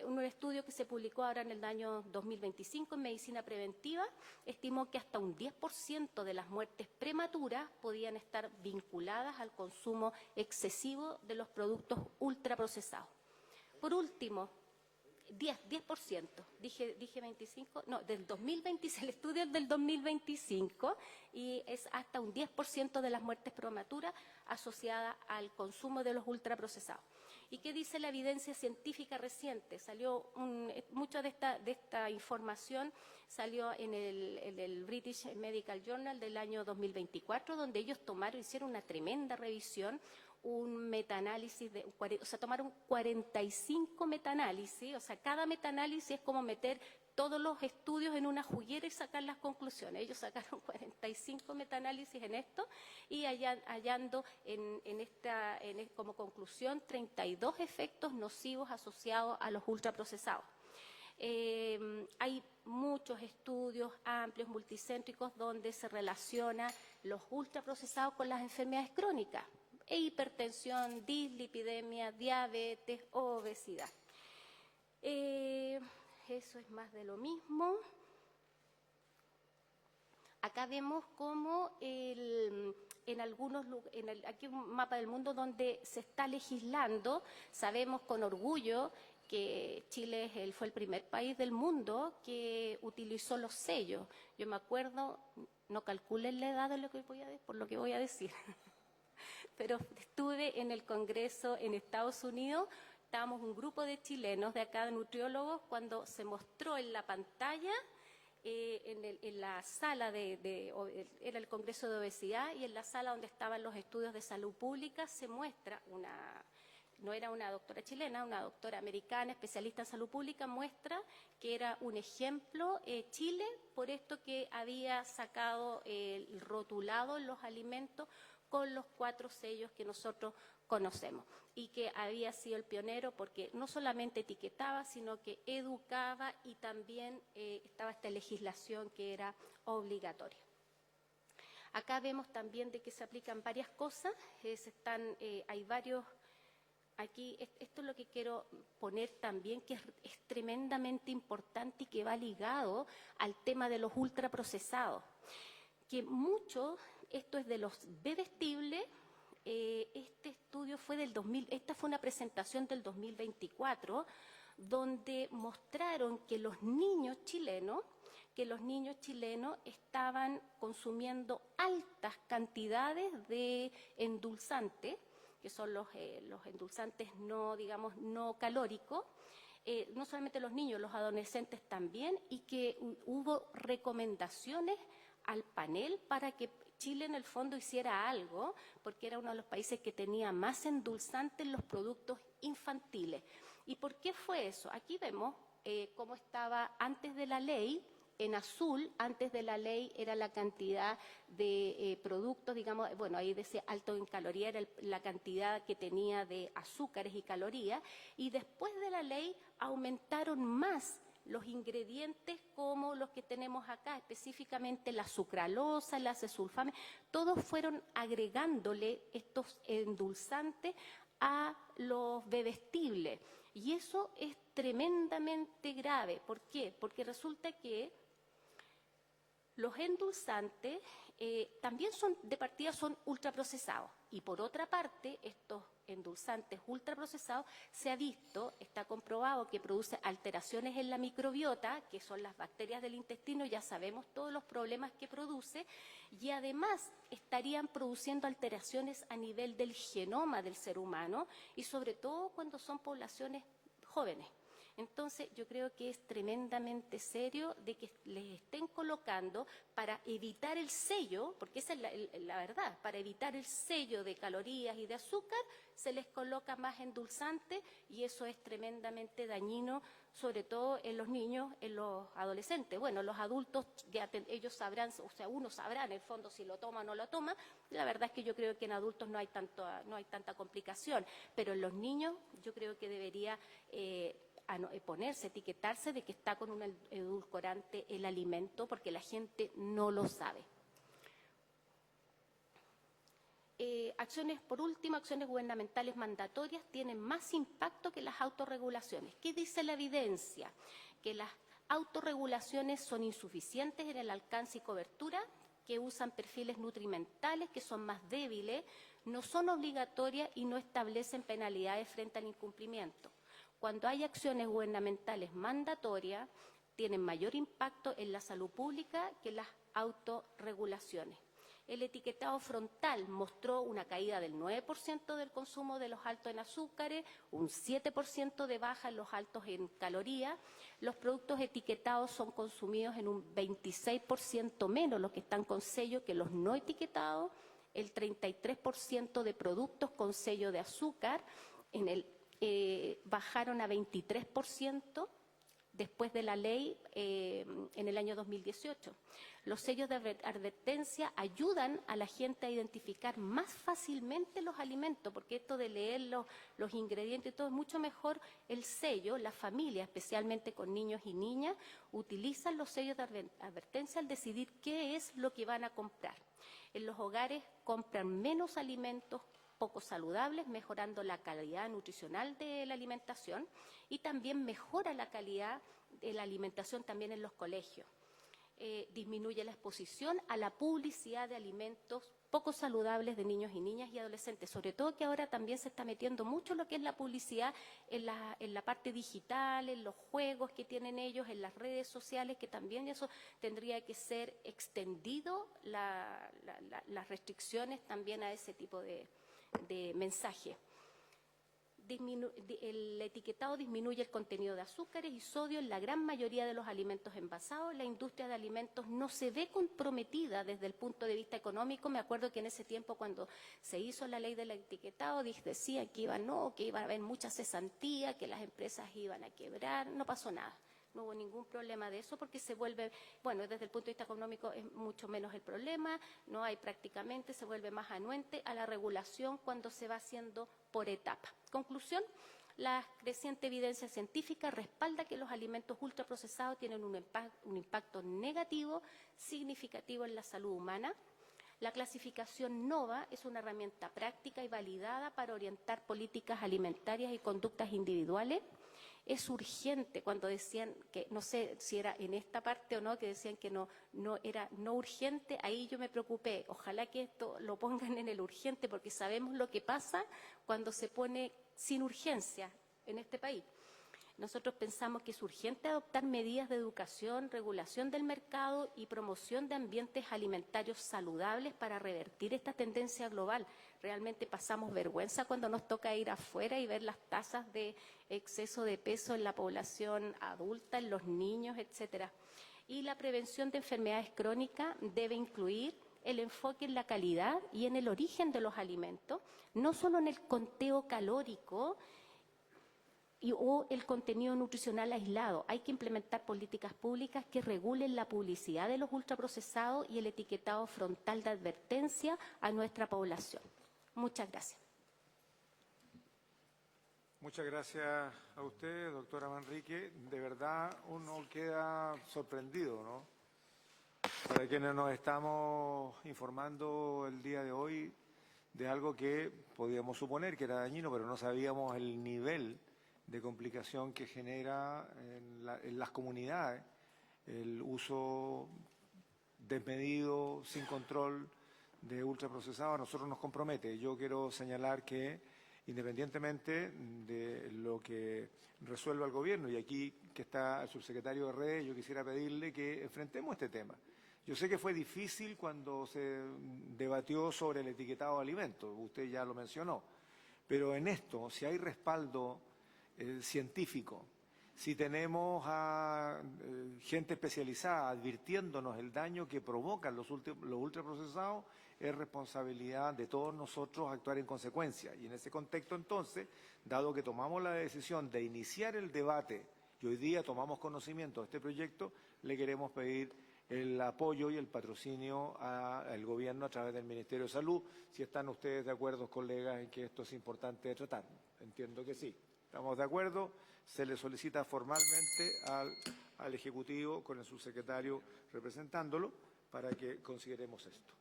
Un estudio que se publicó ahora en el año 2025 en Medicina Preventiva estimó que hasta un 10% de las muertes prematuras podían estar vinculadas al consumo excesivo de los productos ultraprocesados. Por último, 10%, dije 25, no, del 2026, el estudio es del 2025 y es hasta un 10% de las muertes prematuras asociadas al consumo de los ultraprocesados. ¿Y qué dice la evidencia científica reciente? Mucha de esta información salió en el British Medical Journal del año 2024, donde ellos hicieron una tremenda revisión, un metaanálisis, tomaron 45 metaanálisis, o sea, cada metaanálisis es como meter todos los estudios en una juguera y sacar las conclusiones. Ellos sacaron 45 metaanálisis en esto y hallando como conclusión 32 efectos nocivos asociados a los ultraprocesados. Hay muchos estudios amplios, multicéntricos, donde se relaciona los ultraprocesados con las enfermedades crónicas, hipertensión, dislipidemia, diabetes, obesidad. Eso es más de lo mismo. Acá vemos cómo aquí un mapa del mundo donde se está legislando. Sabemos con orgullo que Chile fue el primer país del mundo que utilizó los sellos. Yo me acuerdo, no calculen la edad de por lo que voy a decir, pero estuve en el Congreso en Estados Unidos. Estábamos un grupo de chilenos de acá, de nutriólogos, cuando se mostró en la pantalla en la sala era el Congreso de Obesidad, y en la sala donde estaban los estudios de salud pública se muestra no era una doctora chilena, una doctora americana, especialista en salud pública, muestra que era un ejemplo Chile por esto que había sacado el rotulado en los alimentos con los 4 sellos que nosotros conocemos, y que había sido el pionero porque no solamente etiquetaba, sino que educaba, y también estaba esta legislación que era obligatoria. Acá vemos también de que se aplican varias cosas, hay varios. Aquí, esto es lo que quiero poner también, que es tremendamente importante y que va ligado al tema de los ultraprocesados. Que mucho, esto es de los bebestibles, este estudio fue del 2000, esta fue una presentación del 2024, donde mostraron que los niños chilenos estaban consumiendo altas cantidades de endulzantes, que son los endulzantes no calóricos, no solamente los niños, los adolescentes también, y que hubo recomendaciones al panel para que Chile en el fondo hiciera algo, porque era uno de los países que tenía más endulzantes en los productos infantiles. ¿Y por qué fue eso? Aquí vemos cómo estaba antes de la ley. En azul, antes de la ley, era la cantidad de productos, ahí decía alto en calorías, era la cantidad que tenía de azúcares y calorías, y después de la ley aumentaron más los ingredientes como los que tenemos acá, específicamente la sucralosa, la acesulfame, todos fueron agregándole estos endulzantes a los bebestibles. Y eso es tremendamente grave. ¿Por qué? Porque resulta que los endulzantes también de partida son ultraprocesados, y por otra parte estos endulzantes ultraprocesados se ha visto, está comprobado que produce alteraciones en la microbiota, que son las bacterias del intestino, ya sabemos todos los problemas que produce, y además estarían produciendo alteraciones a nivel del genoma del ser humano, y sobre todo cuando son poblaciones jóvenes. Entonces, yo creo que es tremendamente serio de que les estén colocando, para evitar el sello, porque esa es la verdad, para evitar el sello de calorías y de azúcar, se les coloca más endulzante, y eso es tremendamente dañino, sobre todo en los niños, en los adolescentes. Bueno, los adultos, ellos sabrán, o sea, uno sabrá en el fondo si lo toma o no lo toma. La verdad es que yo creo que en adultos no hay tanta complicación, pero en los niños yo creo que debería etiquetarse de que está con un edulcorante el alimento, porque la gente no lo sabe. Por último, acciones gubernamentales mandatorias tienen más impacto que las autorregulaciones. ¿Qué dice la evidencia? Que las autorregulaciones son insuficientes en el alcance y cobertura, que usan perfiles nutrimentales que son más débiles, no son obligatorias y no establecen penalidades frente al incumplimiento. Cuando hay acciones gubernamentales mandatorias, tienen mayor impacto en la salud pública que las autorregulaciones. El etiquetado frontal mostró una caída del 9% del consumo de los altos en azúcares, un 7% de baja en los altos en calorías. Los productos etiquetados son consumidos en un 26% menos los que están con sello que los no etiquetados. El 33% de productos con sello de azúcar bajaron a 23% después de la ley en el año 2018. Los sellos de advertencia ayudan a la gente a identificar más fácilmente los alimentos, porque esto de leer los ingredientes y todo es mucho mejor el sello. La familia, especialmente con niños y niñas, utilizan los sellos de advertencia al decidir qué es lo que van a comprar. En los hogares compran menos alimentos poco saludables, mejorando la calidad nutricional de la alimentación, y también mejora la calidad de la alimentación también en los colegios. Disminuye la exposición a la publicidad de alimentos poco saludables de niños y niñas y adolescentes, sobre todo que ahora también se está metiendo mucho lo que es la publicidad en la parte digital, en los juegos que tienen ellos, en las redes sociales, que también eso tendría que ser extendido, las restricciones también a ese tipo de mensaje. el etiquetado disminuye el contenido de azúcares y sodio en la gran mayoría de los alimentos envasados. La industria de alimentos no se ve comprometida desde el punto de vista económico. Me acuerdo que en ese tiempo, cuando se hizo la ley del etiquetado, decían que iba a haber mucha cesantía, que las empresas iban a quebrar. No pasó nada. No hubo ningún problema de eso porque se vuelve, bueno, desde el punto de vista económico es mucho menos el problema, no hay prácticamente, se vuelve más anuente a la regulación cuando se va haciendo por etapa. Conclusión, la creciente evidencia científica respalda que los alimentos ultraprocesados tienen un impacto negativo significativo en la salud humana. La clasificación NOVA es una herramienta práctica y validada para orientar políticas alimentarias y conductas individuales. Es urgente, cuando decían que, no sé si era en esta parte o no, que decían que no era no urgente, ahí yo me preocupé. Ojalá que esto lo pongan en el urgente, porque sabemos lo que pasa cuando se pone sin urgencia en este país. Nosotros pensamos que es urgente adoptar medidas de educación, regulación del mercado y promoción de ambientes alimentarios saludables para revertir esta tendencia global. Realmente pasamos vergüenza cuando nos toca ir afuera y ver las tasas de exceso de peso en la población adulta, en los niños, etcétera. Y la prevención de enfermedades crónicas debe incluir el enfoque en la calidad y en el origen de los alimentos, no solo en el conteo calórico o el contenido nutricional aislado. Hay que implementar políticas públicas que regulen la publicidad de los ultraprocesados y el etiquetado frontal de advertencia a nuestra población. Muchas gracias. Muchas gracias a usted, doctora Manrique. De verdad uno queda sorprendido, ¿no? Para quienes nos estamos informando el día de hoy de algo que podíamos suponer que era dañino, pero no sabíamos el nivel de complicación que genera en las comunidades el uso desmedido, sin control de ultraprocesados. A nosotros nos compromete. Yo quiero señalar que, independientemente de lo que resuelva el gobierno, y aquí que está el subsecretario de Redes, yo quisiera pedirle que enfrentemos este tema. Yo sé que fue difícil cuando se debatió sobre el etiquetado de alimentos, usted ya lo mencionó, pero en esto, si hay respaldo científico, si tenemos a gente especializada advirtiéndonos el daño que provocan los ultraprocesados, es responsabilidad de todos nosotros actuar en consecuencia. Y en ese contexto, entonces, dado que tomamos la decisión de iniciar el debate y hoy día tomamos conocimiento de este proyecto, le queremos pedir el apoyo y el patrocinio al gobierno a través del Ministerio de Salud. Si están ustedes de acuerdo, colegas, en que esto es importante de tratar. Entiendo que sí. ¿Estamos de acuerdo? Se le solicita formalmente al Ejecutivo, con el subsecretario representándolo, para que consideremos esto.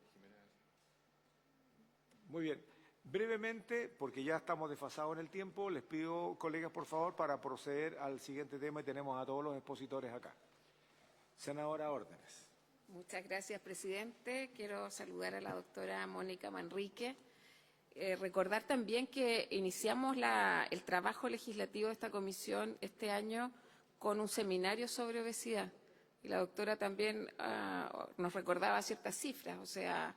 Muy bien. Brevemente, porque ya estamos desfasados en el tiempo, les pido, colegas, por favor, para proceder al siguiente tema, y tenemos a todos los expositores acá. Senadora Órdenes. Muchas gracias, presidente. Quiero saludar a la doctora Mónica Manrique. Recordar también que iniciamos el trabajo legislativo de esta comisión este año con un seminario sobre obesidad. Y la doctora también nos recordaba ciertas cifras, o sea,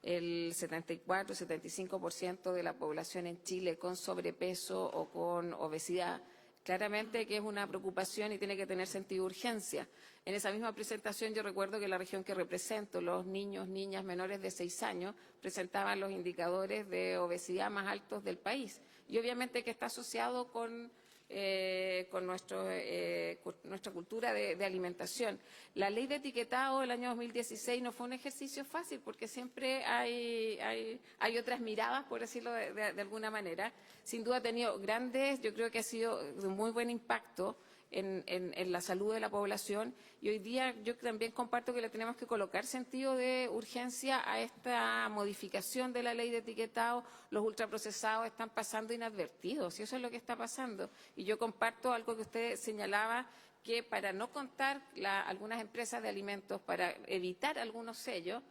el 74-75% de la población en Chile con sobrepeso o con obesidad. Claramente que es una preocupación y tiene que tener sentido de urgencia. En esa misma presentación yo recuerdo que la región que represento, los niños, niñas menores de 6 años, presentaban los indicadores de obesidad más altos del país. Y obviamente que está asociado con nuestra cultura de alimentación. La ley de etiquetado del año 2016 no fue un ejercicio fácil porque siempre hay otras miradas, por decirlo de alguna manera. Sin duda ha tenido yo creo que ha sido de muy buen impacto en la salud de la población, y hoy día yo también comparto que le tenemos que colocar sentido de urgencia a esta modificación de la ley de etiquetado. Los ultraprocesados están pasando inadvertidos, y eso es lo que está pasando. Y yo comparto algo que usted señalaba, que para no contar algunas empresas de alimentos, para evitar algunos sellos,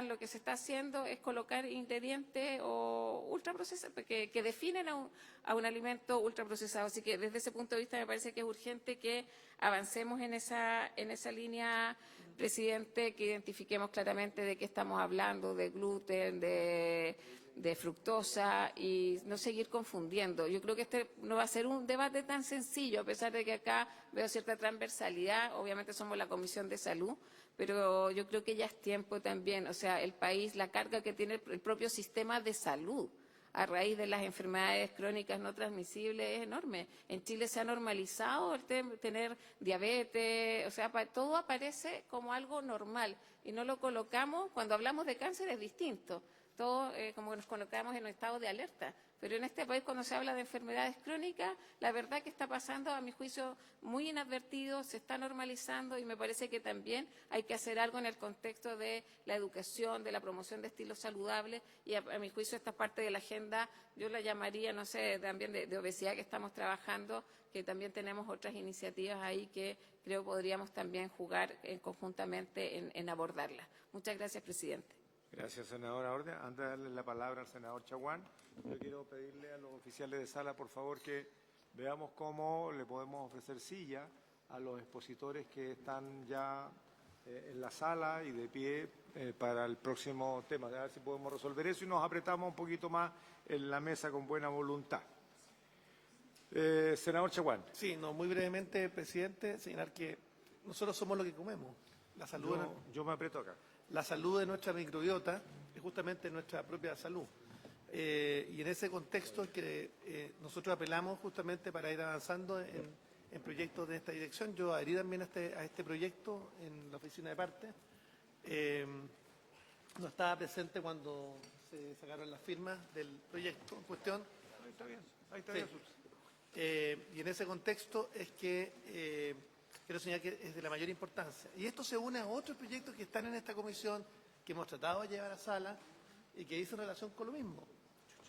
lo que se está haciendo es colocar ingredientes o ultraprocesados que definen a un alimento ultraprocesado. Así que desde ese punto de vista me parece que es urgente que avancemos en esa línea, presidente, que identifiquemos claramente de qué estamos hablando, de gluten, de de fructosa y no seguir confundiendo. Yo creo que este no va a ser un debate tan sencillo, a pesar de que acá veo cierta transversalidad. Obviamente somos la Comisión de Salud, pero yo creo que ya es tiempo también, o sea, el país, la carga que tiene el propio sistema de salud a raíz de las enfermedades crónicas no transmisibles es enorme. En Chile se ha normalizado el tener diabetes, o sea, todo aparece como algo normal y no lo colocamos, cuando hablamos de cáncer es distinto, todo como que nos colocamos en un estado de alerta. Pero en este país, cuando se habla de enfermedades crónicas, la verdad que está pasando, a mi juicio, muy inadvertido, se está normalizando y me parece que también hay que hacer algo en el contexto de la educación, de la promoción de estilos saludables y a mi juicio esta parte de la agenda, yo la llamaría, no sé, también de obesidad que estamos trabajando, que también tenemos otras iniciativas ahí que creo podríamos también jugar conjuntamente en abordarlas. Muchas gracias, presidente. Gracias, senadora Orden. Antes de darle la palabra al senador Chaguán, yo quiero pedirle a los oficiales de sala, por favor, que veamos cómo le podemos ofrecer silla a los expositores que están ya en la sala y de pie para el próximo tema. A ver si podemos resolver eso y nos apretamos un poquito más en la mesa con buena voluntad. Senador Chaguán. Sí, no, muy brevemente, presidente, señalar que nosotros somos lo que comemos. La salud, Yo me aprieto acá. la salud de nuestra microbiota es justamente nuestra propia salud. Y en ese contexto es que nosotros apelamos justamente para ir avanzando en proyectos de esta dirección. Yo adherí también a este proyecto en la oficina de parte. No estaba presente cuando se sacaron las firmas del proyecto en cuestión. Ahí está bien, ahí está Sí. bien. Y en ese contexto es que quiero señalar que es de la mayor importancia. Y esto se une a otros proyectos que están en esta comisión, que hemos tratado de llevar a sala y que dicen relación con lo mismo.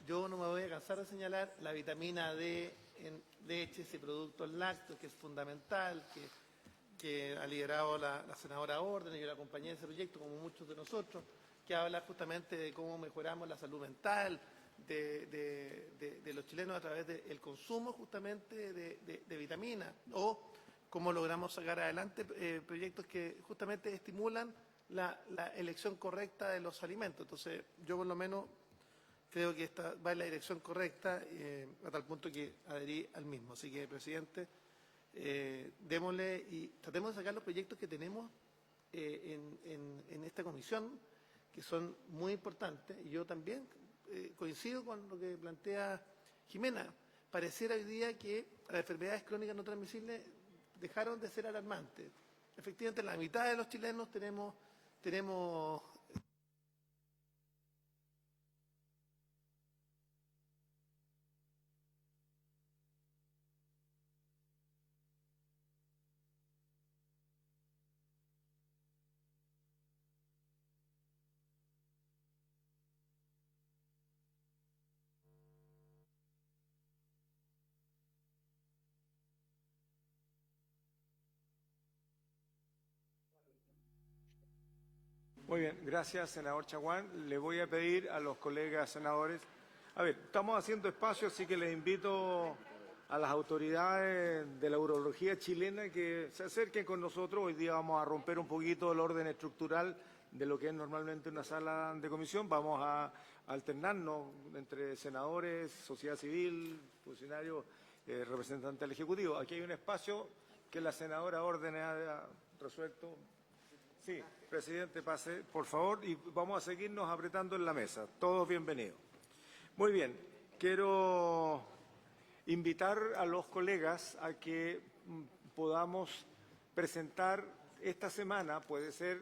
Yo no me voy a cansar de señalar la vitamina D en leches y productos lácteos, que es fundamental, que ha liderado la senadora Orden, y yo la acompañé en ese proyecto, como muchos de nosotros, que habla justamente de cómo mejoramos la salud mental de los chilenos a través del consumo justamente de vitaminas, o cómo logramos sacar adelante proyectos que justamente estimulan la elección correcta de los alimentos. Entonces, yo por lo menos creo que esta va en la dirección correcta, a tal punto que adherí al mismo. Así que, presidente, démosle y tratemos de sacar los proyectos que tenemos en esta comisión, que son muy importantes. Y yo también coincido con lo que plantea Jimena. Pareciera hoy día que las enfermedades crónicas no transmisibles dejaron de ser alarmantes. Efectivamente, la mitad de los chilenos tenemos Muy bien, gracias, senador Chaguán. Le voy a pedir a los colegas senadores. A ver, estamos haciendo espacio, así que les invito a las autoridades de la urología chilena que se acerquen con nosotros. Hoy día vamos a romper un poquito el orden estructural de lo que es normalmente una sala de comisión. Vamos a alternarnos entre senadores, sociedad civil, funcionarios, representantes del Ejecutivo. Aquí hay un espacio que la senadora Orden ha resuelto. Sí, presidente, pase, por favor, y vamos a seguirnos apretando en la mesa. Todos bienvenidos. Muy bien, quiero invitar a los colegas a que podamos presentar esta semana, puede ser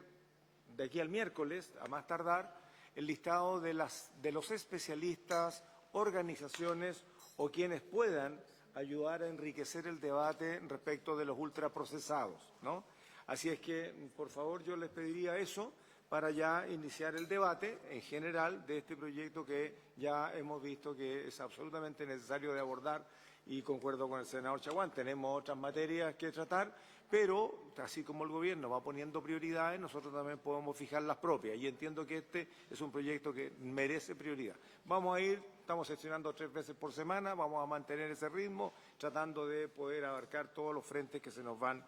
de aquí al miércoles, a más tardar, el listado de los especialistas, organizaciones o quienes puedan ayudar a enriquecer el debate respecto de los ultraprocesados, ¿no? Así es que, por favor, yo les pediría eso para ya iniciar el debate en general de este proyecto que ya hemos visto que es absolutamente necesario de abordar y concuerdo con el senador Chaguán. Tenemos otras materias que tratar, pero así como el gobierno va poniendo prioridades, nosotros también podemos fijar las propias y entiendo que este es un proyecto que merece prioridad. Vamos a ir, estamos sesionando 3 veces por semana, vamos a mantener ese ritmo tratando de poder abarcar todos los frentes que se nos van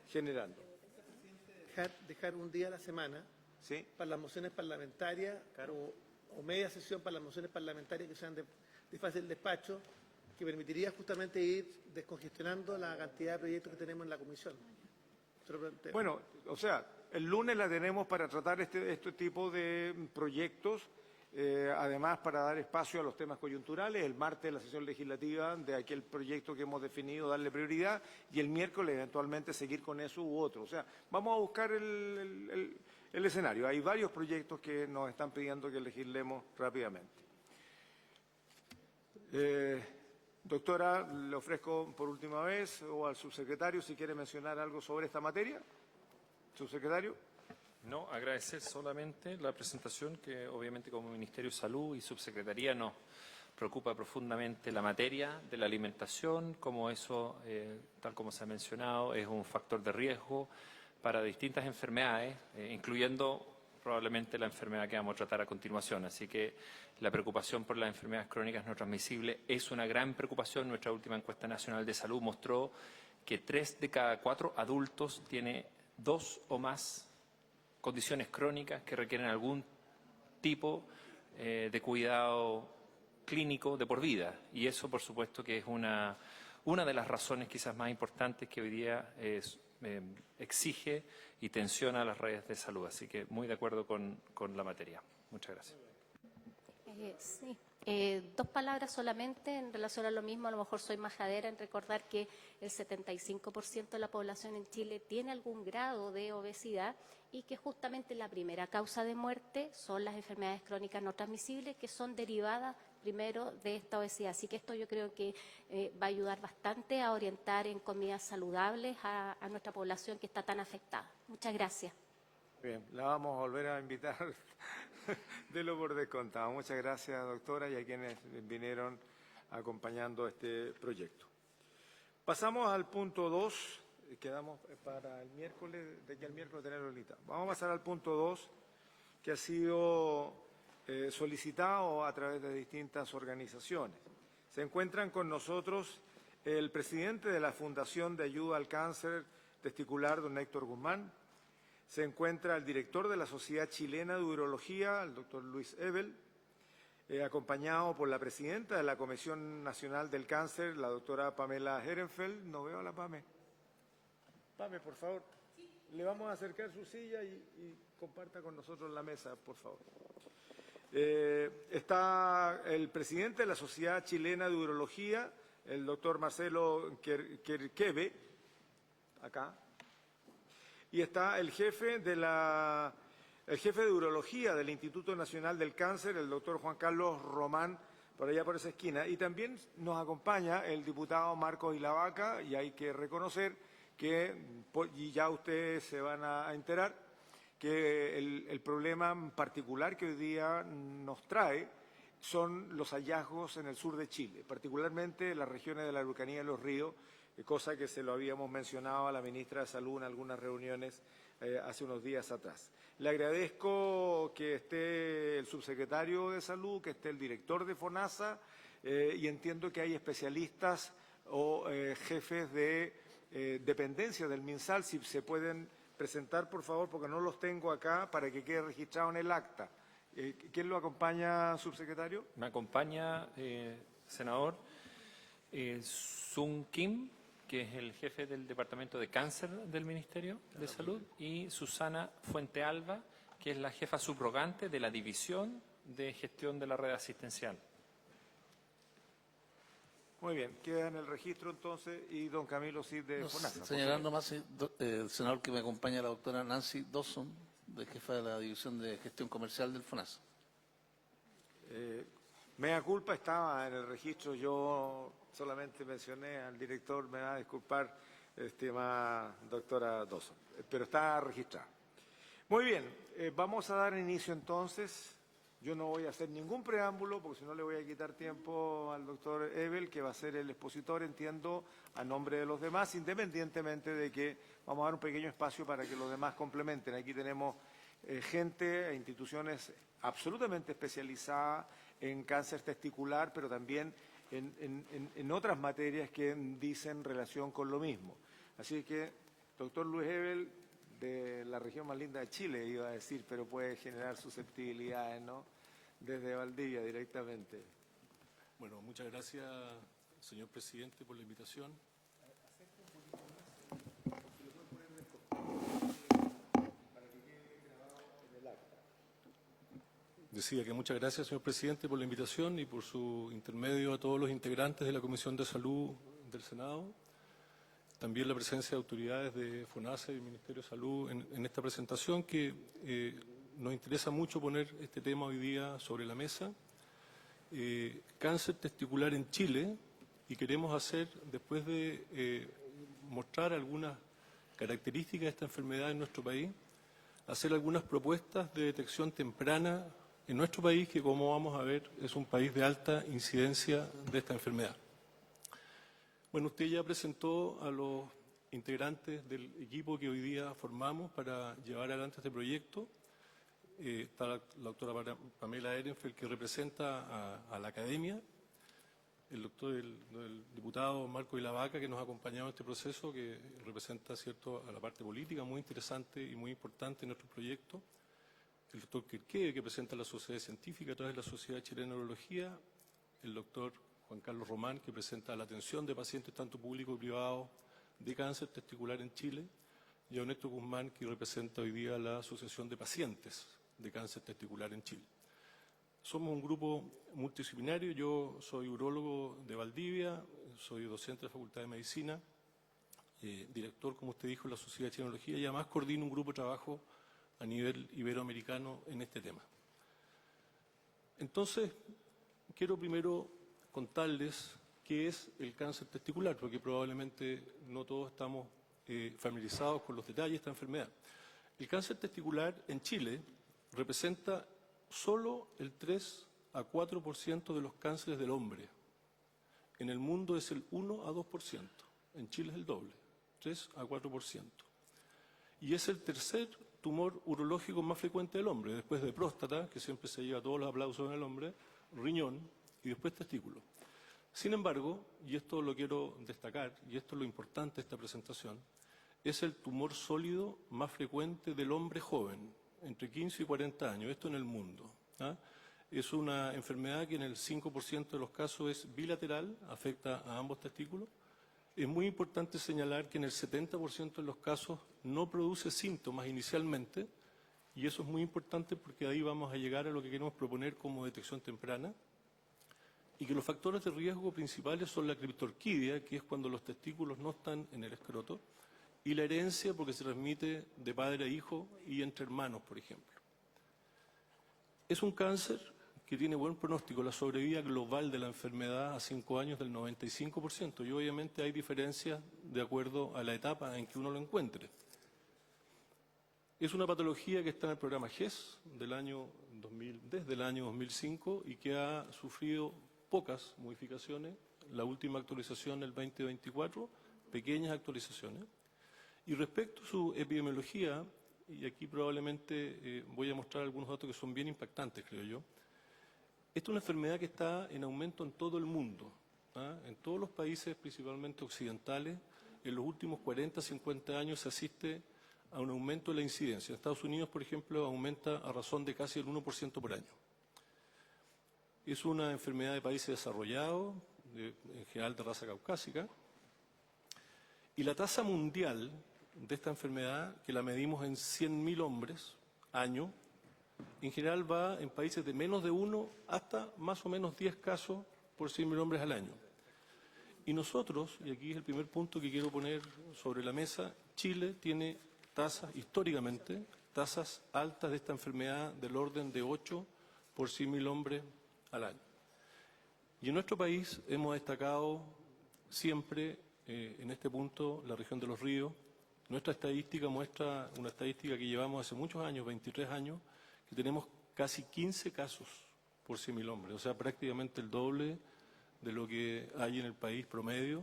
generando. dejar un día a la semana ¿Sí? para las mociones parlamentarias o media sesión para las mociones parlamentarias que sean de fácil despacho, que permitiría justamente ir descongestionando la cantidad de proyectos que tenemos en la comisión. Bueno, o sea, el lunes la tenemos para tratar este tipo de proyectos, además para dar espacio a los temas coyunturales, el martes la sesión legislativa de aquel proyecto que hemos definido, darle prioridad, y el miércoles eventualmente seguir con eso u otro. O sea, vamos a buscar el escenario. Hay varios proyectos que nos están pidiendo que legislemos rápidamente. Doctora, le ofrezco por última vez, o al subsecretario, si quiere mencionar algo sobre esta materia. Subsecretario. No, agradecer solamente la presentación, que obviamente como Ministerio de Salud y Subsecretaría nos preocupa profundamente la materia de la alimentación, como eso, tal como se ha mencionado, es un factor de riesgo para distintas enfermedades, incluyendo probablemente la enfermedad que vamos a tratar a continuación. Así que la preocupación por las enfermedades crónicas no transmisibles es una gran preocupación. Nuestra última encuesta nacional de salud mostró que 3 de cada 4 adultos tiene 2 o más condiciones crónicas que requieren algún tipo de cuidado clínico de por vida. Y eso, por supuesto, que es una de las razones quizás más importantes que hoy día exige y tensiona las redes de salud. Así que muy de acuerdo con la materia. Muchas gracias. Sí. 2 palabras solamente en relación a lo mismo. A lo mejor soy majadera en recordar que el 75% de la población en Chile tiene algún grado de obesidad y que justamente la primera causa de muerte son las enfermedades crónicas no transmisibles, que son derivadas primero de esta obesidad. Así que esto yo creo que va a ayudar bastante a orientar en comidas saludables a nuestra población que está tan afectada. Muchas gracias. Bien, la vamos a volver a invitar de lo por descontado. Muchas gracias, doctora, y a quienes vinieron acompañando este proyecto. Pasamos al punto 2, quedamos para el miércoles, de aquí al miércoles tenerlo listado. Vamos a pasar al punto 2, que ha sido solicitado a través de distintas organizaciones. Se encuentran con nosotros el presidente de la Fundación de Ayuda al Cáncer Testicular, don Héctor Guzmán. Se encuentra el director de la Sociedad Chilena de Urología, el doctor Luis Ebel, acompañado por la presidenta de la Comisión Nacional del Cáncer, la doctora Pamela Herenfeld. No veo a la Pame. Pame, por favor. Le vamos a acercar su silla y comparta con nosotros la mesa, por favor. Está el presidente de la Sociedad Chilena de Urología, el doctor Marcelo Querqueve, acá. Y está el jefe de urología del Instituto Nacional del Cáncer, el doctor Juan Carlos Román, por allá por esa esquina. Y también nos acompaña el diputado Marcos Ilavaca, y hay que reconocer que, y ya ustedes se van a enterar, que el problema particular que hoy día nos trae son los hallazgos en el sur de Chile, particularmente en las regiones de la Araucanía y los ríos, cosa que se lo habíamos mencionado a la ministra de Salud en algunas reuniones hace unos días atrás. Le agradezco que esté el subsecretario de Salud, que esté el director de FONASA, y entiendo que hay especialistas o jefes de dependencia del MinSal, si se pueden presentar, por favor, porque no los tengo acá, para que quede registrado en el acta. ¿Quién lo acompaña, subsecretario? Me acompaña, senador, Sung Kim, que es el jefe del Departamento de Cáncer del Ministerio de Salud, y Susana Fuentealba, que es la jefa subrogante de la División de Gestión de la Red Asistencial. Muy bien, queda en el registro entonces, y don Camilo Cid de FONASA. Señalar nomás, senador, que me acompaña la doctora Nancy Dawson, de jefa de la División de Gestión Comercial del FONASA. Mea culpa, estaba en el registro, yo solamente mencioné al director, me va a disculpar, estimada doctora Dawson, pero está registrado. Muy bien, vamos a dar inicio entonces. Yo no voy a hacer ningún preámbulo, porque si no le voy a quitar tiempo al doctor Ebel, que va a ser el expositor, entiendo, a nombre de los demás, independientemente de que vamos a dar un pequeño espacio para que los demás complementen. Aquí tenemos gente e instituciones absolutamente especializadas en cáncer testicular, pero también en otras materias que dicen relación con lo mismo. Así que, doctor Luis Ebel, de la región más linda de Chile, iba a decir, pero puede generar susceptibilidades, ¿no? desde Valdivia directamente. Bueno, muchas gracias, señor presidente, por la invitación. Decía que muchas gracias, señor presidente, por la invitación y por su intermedio a todos los integrantes de la Comisión de Salud del Senado. También la presencia de autoridades de FONASA y del Ministerio de Salud en esta presentación, que nos interesa mucho poner este tema hoy día sobre la mesa. Cáncer testicular en Chile, y queremos hacer, después de mostrar algunas características de esta enfermedad en nuestro país, hacer algunas propuestas de detección temprana en nuestro país, que como vamos a ver es un país de alta incidencia de esta enfermedad. Bueno, usted ya presentó a los integrantes del equipo que hoy día formamos para llevar adelante este proyecto. Está la doctora Pamela Ehrenfeld, que representa a la academia, el diputado Marco Ilavaca, que nos ha acompañado en este proceso, que representa, ¿cierto?, a la parte política, muy interesante y muy importante en nuestro proyecto, el doctor Quirqué, que presenta a la sociedad científica a través de la Sociedad Chilena de Neurología, el doctor Juan Carlos Román, que presenta la atención de pacientes tanto públicos y privados de cáncer testicular en Chile, y a Néstor Guzmán, que representa hoy día la Asociación de Pacientes de Cáncer Testicular en Chile. Somos un grupo multidisciplinario. Yo soy urólogo de Valdivia, soy docente de la Facultad de Medicina, director, como usted dijo, de la Sociedad de Tecnología, y además coordino un grupo de trabajo a nivel iberoamericano en este tema. Entonces, quiero primero contarles qué es el cáncer testicular, porque probablemente no todos estamos familiarizados con los detalles de esta enfermedad. El cáncer testicular en Chile representa solo el 3 a 4% de los cánceres del hombre. En el mundo es el 1 a 2%. En Chile es el doble, 3 a 4%. Y es el tercer tumor urológico más frecuente del hombre, después de próstata, que siempre se lleva todos los aplausos en el hombre, riñón y después testículo. Sin embargo, y esto lo quiero destacar, y esto es lo importante de esta presentación, es el tumor sólido más frecuente del hombre joven, entre 15 y 40 años, esto en el mundo. Es una enfermedad que en el 5% de los casos es bilateral, afecta a ambos testículos. Es muy importante señalar que en el 70% de los casos no produce síntomas inicialmente, y eso es muy importante porque ahí vamos a llegar a lo que queremos proponer como detección temprana, y que los factores de riesgo principales son la criptorquidia, que es cuando los testículos no están en el escroto, y la herencia, porque se transmite de padre a hijo y entre hermanos, por ejemplo. Es un cáncer que tiene buen pronóstico. La sobrevida global de la enfermedad a 5 años del 95%, y obviamente hay diferencias de acuerdo a la etapa en que uno lo encuentre. Es una patología que está en el programa GES desde el año 2005 y que ha sufrido pocas modificaciones. La última actualización el 2024, pequeñas actualizaciones. Y respecto a su epidemiología, y aquí probablemente voy a mostrar algunos datos que son bien impactantes, creo yo. Esta es una enfermedad que está en aumento en todo el mundo, en todos los países, principalmente occidentales. En los últimos 40, 50 años se asiste a un aumento de la incidencia. En Estados Unidos, por ejemplo, aumenta a razón de casi el 1% por año. Es una enfermedad de países desarrollados, en general de raza caucásica, y la tasa mundial de esta enfermedad, que la medimos en 100.000 hombres año, en general va en países de menos de 1 hasta más o menos 10 casos por 100.000 hombres al año. Y nosotros, y aquí es el primer punto que quiero poner sobre la mesa, Chile tiene tasas, históricamente, tasas altas de esta enfermedad del orden de 8 por 100.000 hombres al año. Y en nuestro país hemos destacado siempre en este punto la región de Los Ríos. Nuestra estadística muestra una estadística que llevamos hace muchos años, 23 años, que tenemos casi 15 casos por 100.000 hombres, o sea, prácticamente el doble de lo que hay en el país promedio,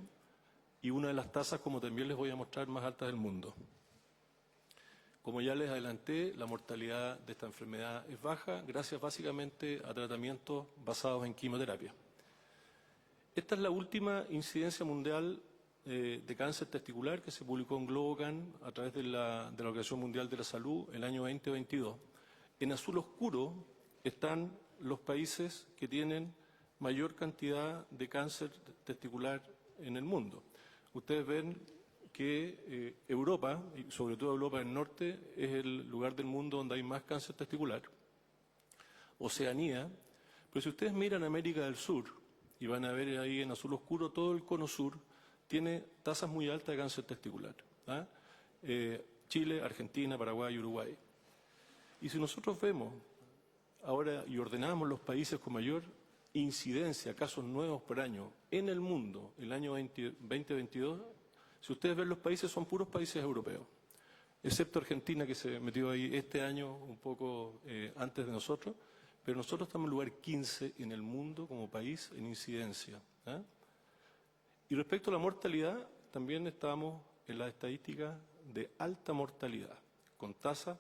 y una de las tasas, como también les voy a mostrar, más altas del mundo. Como ya les adelanté, la mortalidad de esta enfermedad es baja, gracias básicamente a tratamientos basados en quimioterapia. Esta es la última incidencia mundial de cáncer testicular que se publicó en Globocan a través de la Organización Mundial de la Salud el año 2022. En azul oscuro están los países que tienen mayor cantidad de cáncer testicular en el mundo. Ustedes ven que Europa, y sobre todo Europa del Norte, es el lugar del mundo donde hay más cáncer testicular. Oceanía, pero si ustedes miran América del Sur, y van a ver ahí en azul oscuro, todo el cono sur tiene tasas muy altas de cáncer testicular. ¿Ah? Chile, Argentina, Paraguay, Uruguay. Y si nosotros vemos ahora y ordenamos los países con mayor incidencia, casos nuevos por año en el mundo, el año 2022, si ustedes ven los países, son puros países europeos, excepto Argentina, que se metió ahí este año un poco antes de nosotros, pero nosotros estamos en lugar 15 en el mundo como país en incidencia. ¿Ah? Y respecto a la mortalidad, también estamos en la estadística de alta mortalidad, con tasas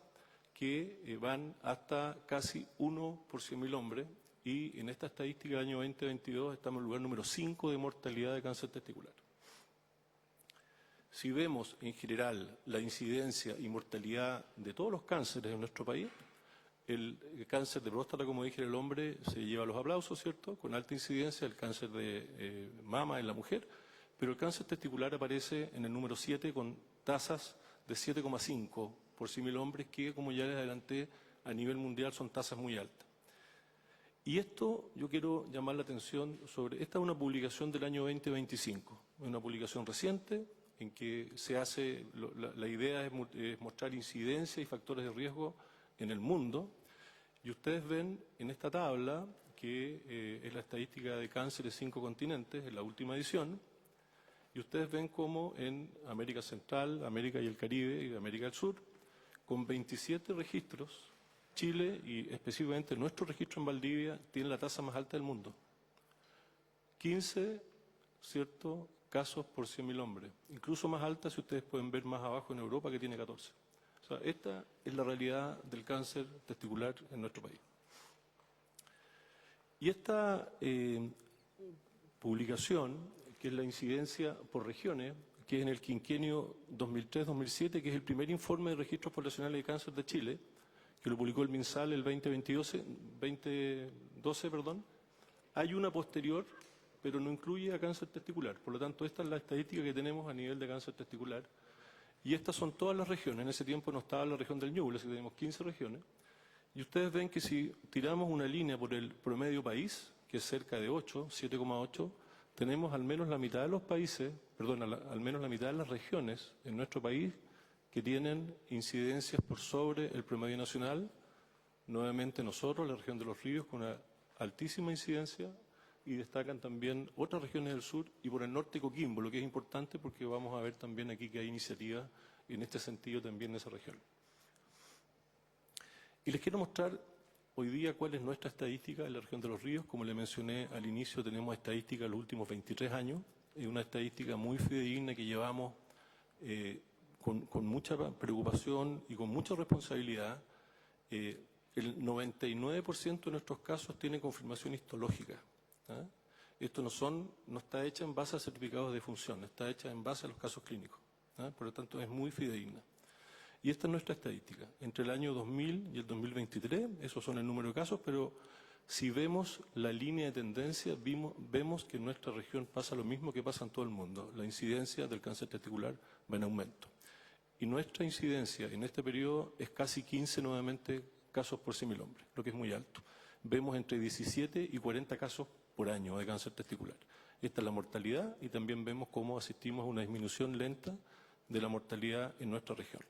que van hasta casi 1 por 100.000 hombres, y en esta estadística del año 2022 estamos en el lugar número 5 de mortalidad de cáncer testicular. Si vemos en general la incidencia y mortalidad de todos los cánceres en nuestro país, el cáncer de próstata, como dije, en el hombre se lleva los aplausos, ¿cierto?, con alta incidencia, el cáncer de mama en la mujer, pero el cáncer testicular aparece en el número 7 con tasas de 7,5 por 100.000 hombres, que, como ya les adelanté, a nivel mundial son tasas muy altas. Y esto yo quiero llamar la atención sobre, esta es una publicación del año 2025, una publicación reciente en que se hace, la idea es mostrar incidencia y factores de riesgo en el mundo, y ustedes ven en esta tabla, que es la estadística de cáncer de 5 continentes, en la última edición, y ustedes ven cómo en América Central, América y el Caribe y América del Sur, con 27 registros, Chile y específicamente nuestro registro en Valdivia tiene la tasa más alta del mundo. 15, ¿cierto?, casos por 100.000 hombres. Incluso más alta, si ustedes pueden ver más abajo, en Europa, que tiene 14. O sea, esta es la realidad del cáncer testicular en nuestro país. Y esta publicación, que es la incidencia por regiones, que es en el quinquenio 2003-2007, que es el primer informe de registros poblacionales de cáncer de Chile, que lo publicó el MinSal el 2012, hay una posterior, pero no incluye a cáncer testicular. Por lo tanto, esta es la estadística que tenemos a nivel de cáncer testicular. Y estas son todas las regiones. En ese tiempo no estaba la región del Ñuble, así que tenemos 15 regiones. Y ustedes ven que si tiramos una línea por el promedio país, que es cerca de 8, 7,8, tenemos al menos la mitad de los países, al menos la mitad de las regiones en nuestro país que tienen incidencias por sobre el promedio nacional. Nuevamente nosotros, la región de los ríos, con una altísima incidencia, y destacan también otras regiones del sur, y por el norte Coquimbo, lo que es importante porque vamos a ver también aquí que hay iniciativas en este sentido también en esa región. Y les quiero mostrar hoy día cuál es nuestra estadística en la región de los ríos. Como le mencioné al inicio, tenemos estadística los últimos 23 años, es una estadística muy fidedigna que llevamos con mucha preocupación y con mucha responsabilidad. El 99% de nuestros casos tiene confirmación histológica. ¿Ah? Esto no está hecha en base a certificados de defunción, está hecha en base a los casos clínicos. ¿Ah? Por lo tanto, es muy fidedigna. Y esta es nuestra estadística. Entre el año 2000 y el 2023, esos son el número de casos, pero si vemos la línea de tendencia, vemos que en nuestra región pasa lo mismo que pasa en todo el mundo. La incidencia del cáncer testicular va en aumento. Y nuestra incidencia en este periodo es casi 15 nuevamente casos por 100.000 hombres, lo que es muy alto. Vemos entre 17 y 40 casos por año de cáncer testicular. Esta es la mortalidad, y también vemos cómo asistimos a una disminución lenta de la mortalidad en nuestra región.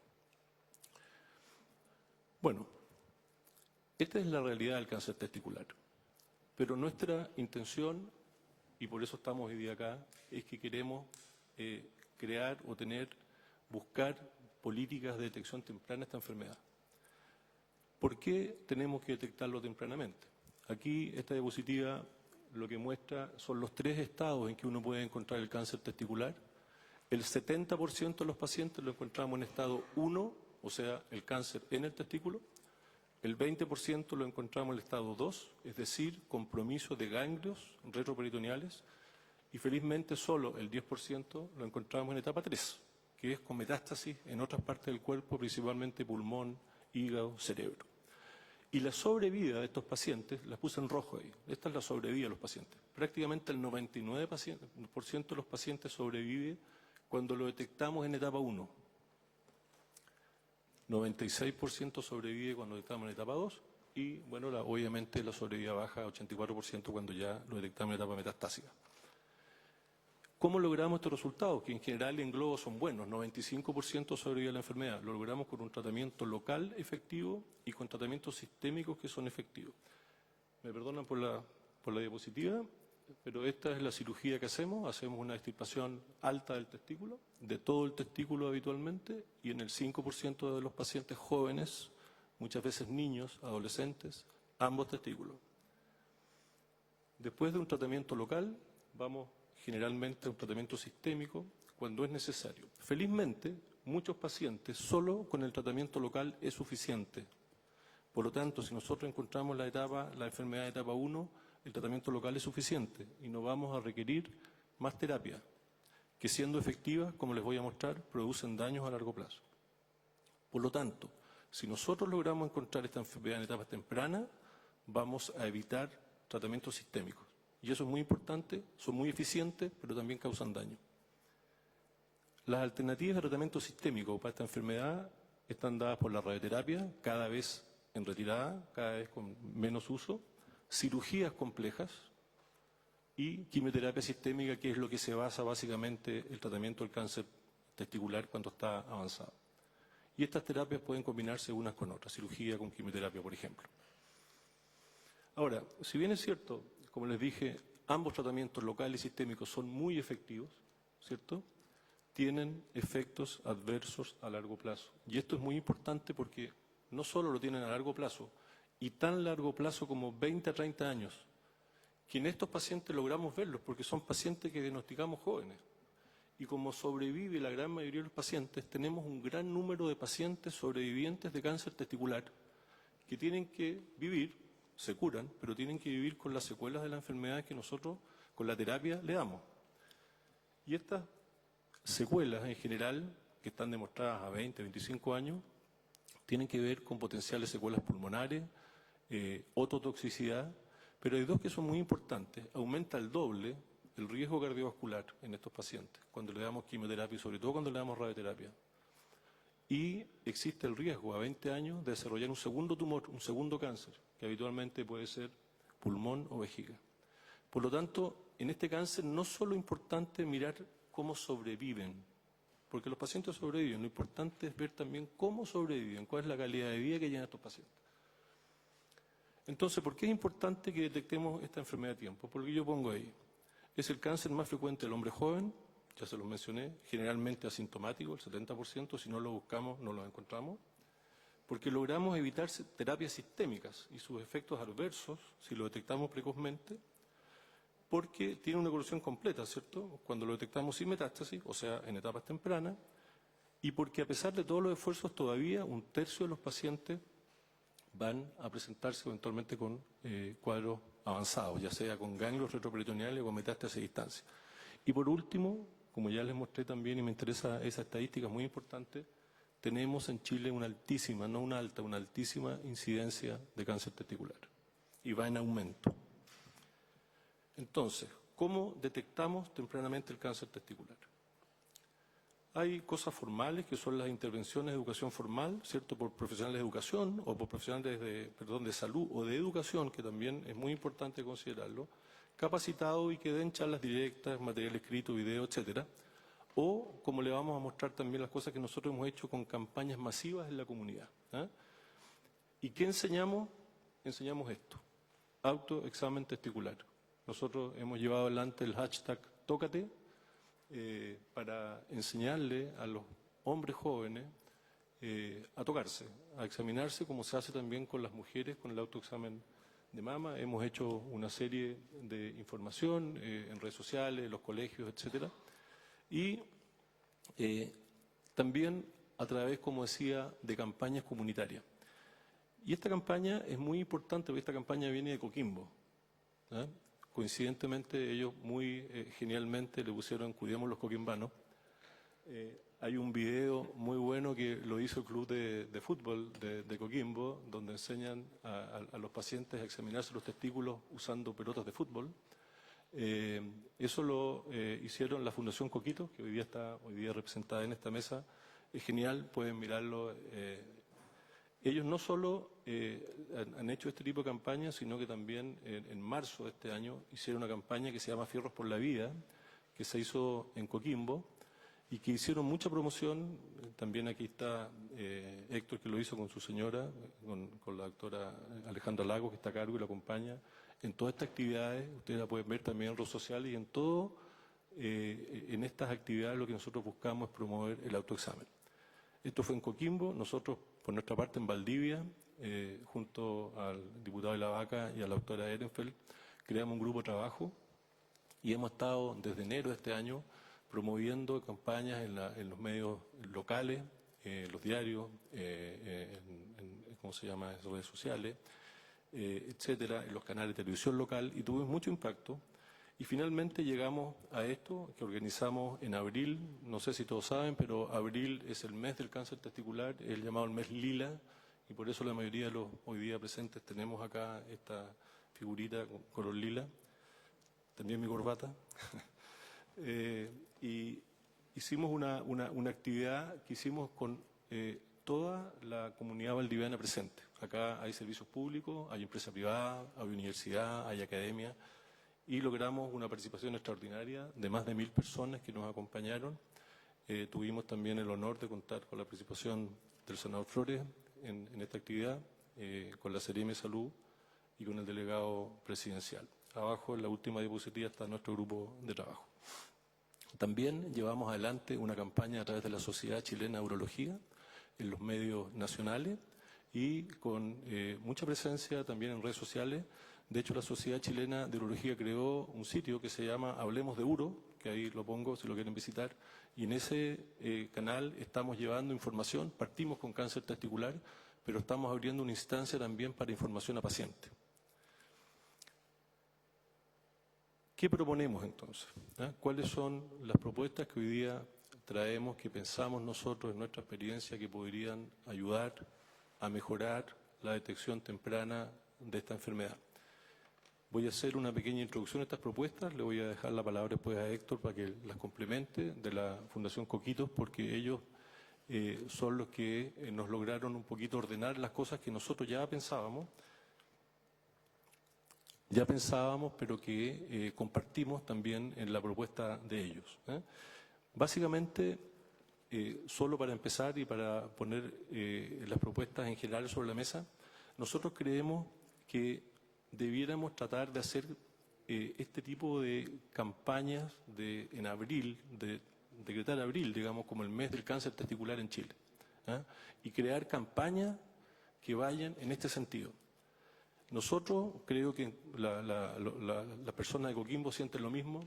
Bueno, esta es la realidad del cáncer testicular. Pero nuestra intención, y por eso estamos hoy día acá, es que queremos crear o buscar políticas de detección temprana de esta enfermedad. ¿Por qué tenemos que detectarlo tempranamente? Aquí esta diapositiva lo que muestra son los 3 estados en que uno puede encontrar el cáncer testicular. El 70% de los pacientes lo encontramos en estado 1, o sea, el cáncer en el testículo. El 20% lo encontramos en el estado 2, es decir, compromiso de ganglios retroperitoneales. Y felizmente solo el 10% lo encontramos en etapa 3, que es con metástasis en otras partes del cuerpo, principalmente pulmón, hígado, cerebro. Y la sobrevida de estos pacientes, las puse en rojo ahí, esta es la sobrevida de los pacientes. Prácticamente el 99% de los pacientes sobrevive cuando lo detectamos en etapa 1. 96% sobrevive cuando lo detectamos en etapa 2 y, bueno, obviamente la sobrevida baja a 84% cuando ya lo detectamos en etapa metastásica. ¿Cómo logramos estos resultados? Que en general en globo son buenos, 95% sobrevive a la enfermedad. Lo logramos con un tratamiento local efectivo y con tratamientos sistémicos que son efectivos. Me perdonan por la diapositiva, pero esta es la cirugía que hacemos. Hacemos una extirpación alta del testículo, de todo el testículo habitualmente, y en el 5% de los pacientes jóvenes, muchas veces niños, adolescentes, ambos testículos. Después de un tratamiento local, vamos generalmente a un tratamiento sistémico cuando es necesario. Felizmente, muchos pacientes solo con el tratamiento local es suficiente. Por lo tanto, si nosotros encontramos la enfermedad de etapa 1, el tratamiento local es suficiente y no vamos a requerir más terapia, que siendo efectivas, como les voy a mostrar, producen daños a largo plazo. Por lo tanto, si nosotros logramos encontrar esta enfermedad en etapas tempranas, vamos a evitar tratamientos sistémicos. Y eso es muy importante, son muy eficientes, pero también causan daño. Las alternativas de tratamiento sistémico para esta enfermedad están dadas por la radioterapia, cada vez en retirada, cada vez con menos uso, cirugías complejas y quimioterapia sistémica, que es lo que se basa básicamente el tratamiento del cáncer testicular cuando está avanzado. Y estas terapias pueden combinarse unas con otras, cirugía con quimioterapia, por ejemplo. Ahora, si bien es cierto, como les dije, ambos tratamientos locales y sistémicos son muy efectivos, ¿cierto? Tienen efectos adversos a largo plazo. Y esto es muy importante porque no solo lo tienen a largo plazo, y tan largo plazo como 20 a 30 años, que en estos pacientes logramos verlos, porque son pacientes que diagnosticamos jóvenes. Y como sobrevive la gran mayoría de los pacientes, tenemos un gran número de pacientes sobrevivientes de cáncer testicular que tienen que vivir, se curan, pero tienen que vivir con las secuelas de la enfermedad que nosotros con la terapia le damos. Y estas secuelas en general, que están demostradas a 20, 25 años, tienen que ver con potenciales secuelas pulmonares, ototoxicidad, pero hay dos que son muy importantes. Aumenta el doble el riesgo cardiovascular en estos pacientes cuando le damos quimioterapia y sobre todo cuando le damos radioterapia. Y existe el riesgo a 20 años de desarrollar un segundo tumor, un segundo cáncer, que habitualmente puede ser pulmón o vejiga. Por lo tanto, en este cáncer no solo es importante mirar cómo sobreviven, porque los pacientes sobreviven, lo importante es ver también cómo sobreviven, cuál es la calidad de vida que llevan estos pacientes. Entonces, ¿por qué es importante que detectemos esta enfermedad a tiempo? Porque yo pongo ahí, es el cáncer más frecuente del hombre joven, ya se los mencioné, generalmente asintomático, el 70%, si no lo buscamos no lo encontramos, porque logramos evitar terapias sistémicas y sus efectos adversos, si lo detectamos precozmente, porque tiene una evolución completa, ¿cierto? Cuando lo detectamos sin metástasis, o sea, en etapas tempranas, y porque a pesar de todos los esfuerzos, todavía un tercio de los pacientes van a presentarse eventualmente con cuadros avanzados, ya sea con ganglios retroperitoneales o con metástasis a distancia. Y por último, como ya les mostré también y me interesa esa estadística muy importante, tenemos en Chile una altísima, no una alta, una altísima incidencia de cáncer testicular y va en aumento. Entonces, ¿cómo detectamos tempranamente el cáncer testicular? Hay cosas formales que son las intervenciones de educación formal, ¿cierto? Por profesionales de educación o por profesionales de salud o de educación, que también es muy importante considerarlo, capacitados y que den charlas directas, material escrito, video, etcétera. O, como le vamos a mostrar también las cosas que nosotros hemos hecho con campañas masivas en la comunidad. ¿Y qué enseñamos? Enseñamos esto, autoexamen testicular. Nosotros hemos llevado adelante el hashtag Tócate para enseñarle a los hombres jóvenes a tocarse, a examinarse, como se hace también con las mujeres con el autoexamen de mama. Hemos hecho una serie de información en redes sociales, en los colegios, etcétera. Y también a través, como decía, de campañas comunitarias. Y esta campaña es muy importante porque esta campaña viene de Coquimbo. Coincidentemente, ellos muy genialmente le pusieron Cuidemos los coquimbanos. Hay un video muy bueno que lo hizo el Club de Fútbol de Coquimbo, donde enseñan a los pacientes a examinarse los testículos usando pelotas de fútbol. Eso lo hicieron la Fundación Coquito, que hoy día representada en esta mesa. Es genial, pueden mirarlo. Ellos no solo han hecho este tipo de campañas, sino que también en marzo de este año hicieron una campaña que se llama Fierros por la Vida, que se hizo en Coquimbo, y que hicieron mucha promoción. También aquí está Héctor, que lo hizo con su señora, con la doctora Alejandra Lago, que está a cargo y la acompaña en todas estas actividades. Ustedes la pueden ver también en redes sociales, y en todo, en estas actividades lo que nosotros buscamos es promover el autoexamen. Esto fue en Coquimbo. Nosotros, por nuestra parte, en Valdivia, junto al diputado de la Vaca y a la doctora Ehrenfeld, creamos un grupo de trabajo y hemos estado desde enero de este año promoviendo campañas en los medios locales, los diarios, ¿cómo se llama?, en redes sociales, etcétera, en los canales de televisión local, y tuvimos mucho impacto. Y finalmente llegamos a esto que organizamos en abril. No sé si todos saben, pero abril es el mes del cáncer testicular, es el llamado el mes lila, y por eso la mayoría de los hoy día presentes tenemos acá esta figurita con color lila, también mi corbata. Y hicimos una actividad que hicimos con toda la comunidad valdiviana presente. Acá hay servicios públicos, hay empresa privada, hay universidad, hay academia, y logramos una participación extraordinaria de más de 1000 personas que nos acompañaron. Tuvimos también el honor de contar con la participación del senador Flores en esta actividad, con la Seremi de Salud y con el delegado presidencial. Abajo, en la última diapositiva, está nuestro grupo de trabajo. También llevamos adelante una campaña a través de la Sociedad Chilena de Urología en los medios nacionales y con mucha presencia también en redes sociales. De hecho, la Sociedad Chilena de Urología creó un sitio que se llama Hablemos de Uro, que ahí lo pongo si lo quieren visitar, y en ese canal estamos llevando información. Partimos con cáncer testicular, pero estamos abriendo una instancia también para información a pacientes. ¿Qué proponemos entonces? ¿Cuáles son las propuestas que hoy día traemos, que pensamos nosotros en nuestra experiencia que podrían ayudar a mejorar la detección temprana de esta enfermedad? Voy a hacer una pequeña introducción a estas propuestas. Le voy a dejar la palabra después a Héctor para que las complemente, de la Fundación Coquitos, porque ellos son los que nos lograron un poquito ordenar las cosas que nosotros ya pensábamos, pero que compartimos también en la propuesta de ellos. Básicamente, solo para empezar y para poner las propuestas en general sobre la mesa, nosotros creemos que debiéramos tratar de hacer este tipo de campañas en abril, de decretar abril, digamos, como el mes del cáncer testicular en Chile, y crear campañas que vayan en este sentido. Nosotros, creo que las personas de Coquimbo sienten lo mismo.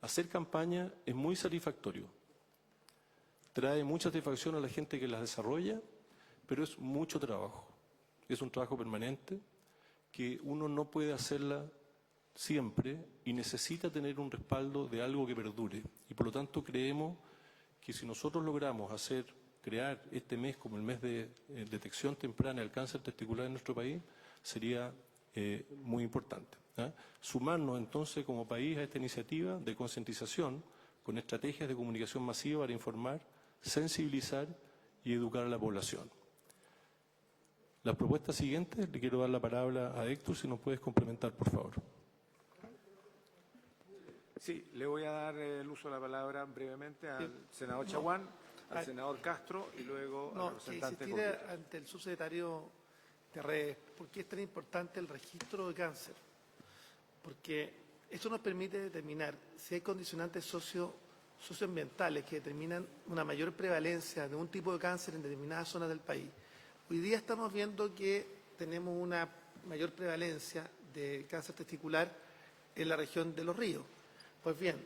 Hacer campaña es muy satisfactorio. Trae mucha satisfacción a la gente que las desarrolla, pero es mucho trabajo. Es un trabajo permanente que uno no puede hacerla siempre y necesita tener un respaldo de algo que perdure. Y por lo tanto creemos que si nosotros logramos crear este mes como el mes de detección temprana del cáncer testicular en nuestro país, sería muy importante. Sumarnos entonces como país a esta iniciativa de concientización con estrategias de comunicación masiva para informar, sensibilizar y educar a la población. Las propuestas siguientes, le quiero dar la palabra a Héctor, si nos puedes complementar, por favor. Sí, le voy a dar el uso de la palabra brevemente al senador Chaguán, al senador Castro y luego al representante que insistir ante el subsecretario de redes, ¿por qué es tan importante el registro de cáncer? Porque eso nos permite determinar si hay condicionantes socioambientales que determinan una mayor prevalencia de un tipo de cáncer en determinadas zonas del país. Hoy día estamos viendo que tenemos una mayor prevalencia de cáncer testicular en la región de Los Ríos. Pues bien,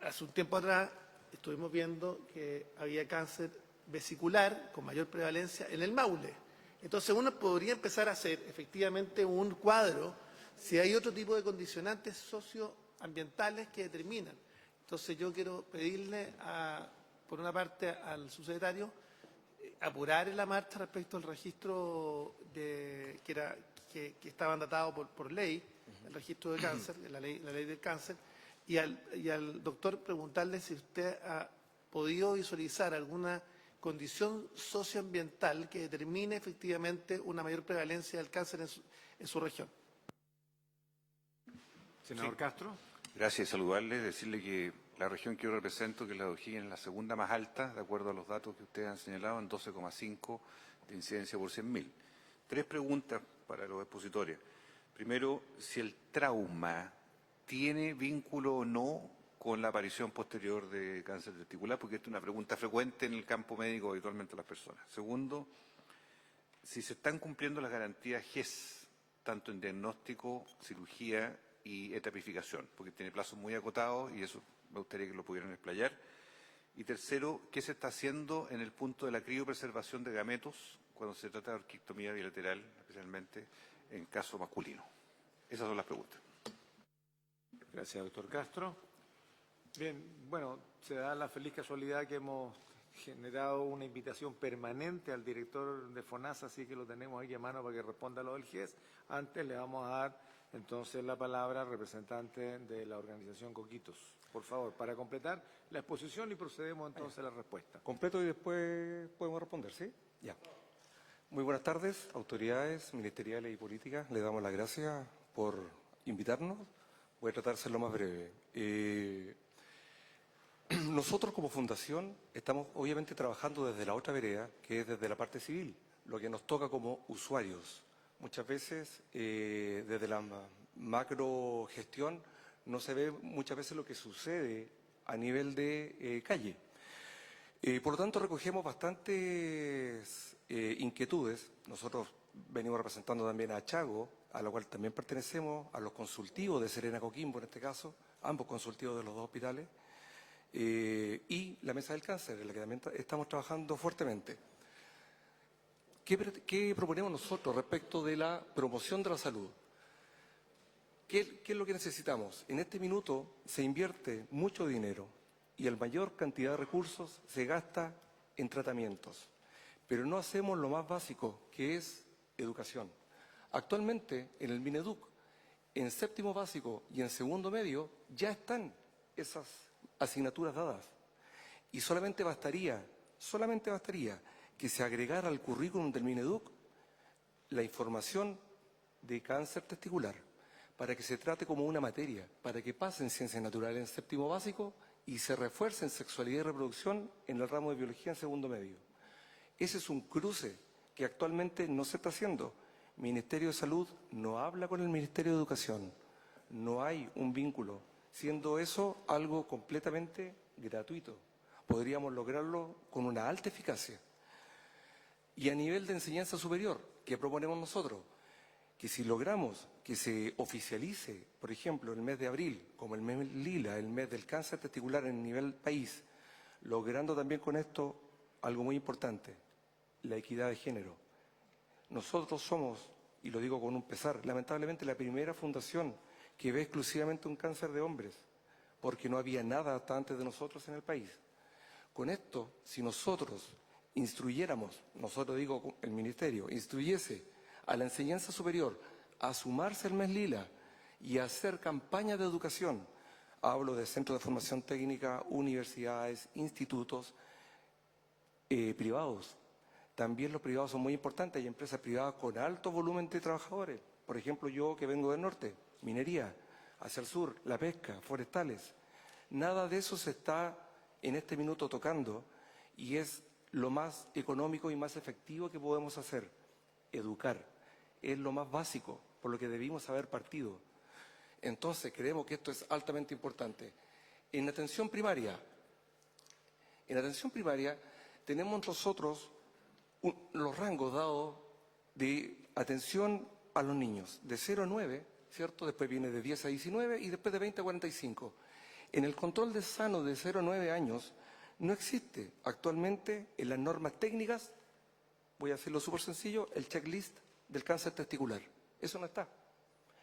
hace un tiempo atrás estuvimos viendo que había cáncer vesicular con mayor prevalencia en el Maule. Entonces uno podría empezar a hacer efectivamente un cuadro si hay otro tipo de condicionantes socioambientales que determinan. Entonces yo quiero pedirle a por una parte, al subsecretario, apurar en la marcha respecto al registro que está mandatado por ley, el registro de cáncer, la ley del cáncer, y al doctor preguntarle si usted ha podido visualizar alguna condición socioambiental que determine efectivamente una mayor prevalencia del cáncer en su región. Senador Castro. Gracias, saludarle, decirle que la región que yo represento, que es la de O'Higgins, es la segunda más alta, de acuerdo a los datos que ustedes han señalado, en 12,5 de incidencia por 100.000. 3 preguntas para los expositores. Primero, si el trauma tiene vínculo o no con la aparición posterior de cáncer testicular, porque esta es una pregunta frecuente en el campo médico habitualmente a las personas. Segundo, si se están cumpliendo las garantías GES, tanto en diagnóstico, cirugía y etapificación, porque tiene plazos muy acotados y eso me gustaría que lo pudieran explayar. Y tercero, ¿qué se está haciendo en el punto de la criopreservación de gametos cuando se trata de orquictomía bilateral, especialmente en caso masculino? Esas son las preguntas. Gracias, doctor Castro. Bien, bueno, se da la feliz casualidad que hemos generado una invitación permanente al director de FONASA, así que lo tenemos aquí a mano para que responda a lo del GES. Antes le vamos a dar entonces la palabra al representante de la organización Coquitos. Por favor, para completar la exposición y procedemos entonces a la respuesta. Completo y después podemos responder, ¿sí? Ya. Muy buenas tardes, autoridades ministeriales y políticas. Le damos las gracias por invitarnos. Voy a tratar de ser lo más breve. Nosotros como fundación estamos obviamente trabajando desde la otra vereda, que es desde la parte civil, lo que nos toca como usuarios. Muchas veces desde la macro gestión no se ve muchas veces lo que sucede a nivel de calle. Por lo tanto, recogemos bastantes inquietudes. Nosotros venimos representando también a Chago, a la cual también pertenecemos, a los consultivos de Serena Coquimbo en este caso, ambos consultivos de los 2 hospitales, y la Mesa del Cáncer, en la que también estamos trabajando fuertemente. ¿Qué proponemos nosotros respecto de la promoción de la salud? ¿Qué es lo que necesitamos? En este minuto se invierte mucho dinero y la mayor cantidad de recursos se gasta en tratamientos, pero no hacemos lo más básico, que es educación. Actualmente en el Mineduc, en 7º básico y en 2º medio, ya están esas asignaturas dadas. Y solamente bastaría que se agregara al currículum del Mineduc la información de cáncer testicular, para que se trate como una materia, para que pasen ciencias naturales en 7º básico y se refuerce en sexualidad y reproducción en el ramo de biología en 2º medio. Ese es un cruce que actualmente no se está haciendo. Ministerio de Salud no habla con el Ministerio de Educación, no hay un vínculo, siendo eso algo completamente gratuito. Podríamos lograrlo con una alta eficacia. Y a nivel de enseñanza superior, ¿qué proponemos nosotros? Que si logramos que se oficialice, por ejemplo, el mes de abril, como el mes lila, el mes del cáncer testicular en nivel país, logrando también con esto algo muy importante, la equidad de género. Nosotros somos, y lo digo con un pesar, lamentablemente la primera fundación que ve exclusivamente un cáncer de hombres, porque no había nada hasta antes de nosotros en el país. Con esto, si nosotros instruyéramos, nosotros digo el Ministerio, instruyese a la enseñanza superior a sumarse al mes lila y a hacer campañas de educación, hablo de centros de formación técnica, universidades, institutos privados. También los privados son muy importantes, hay empresas privadas con alto volumen de trabajadores. Por ejemplo, yo que vengo del norte, minería, hacia el sur, la pesca, forestales. Nada de eso se está en este minuto tocando y es lo más económico y más efectivo que podemos hacer, educar. Es lo más básico, por lo que debimos haber partido. Entonces, creemos que esto es altamente importante. En atención primaria tenemos nosotros los rangos dados de atención a los niños, de 0 a 9, ¿cierto? Después viene de 10 a 19 y después de 20 a 45. En el control de sano de 0 a 9 años no existe actualmente en las normas técnicas, voy a hacerlo súper sencillo, el checklist del cáncer testicular. Eso no está.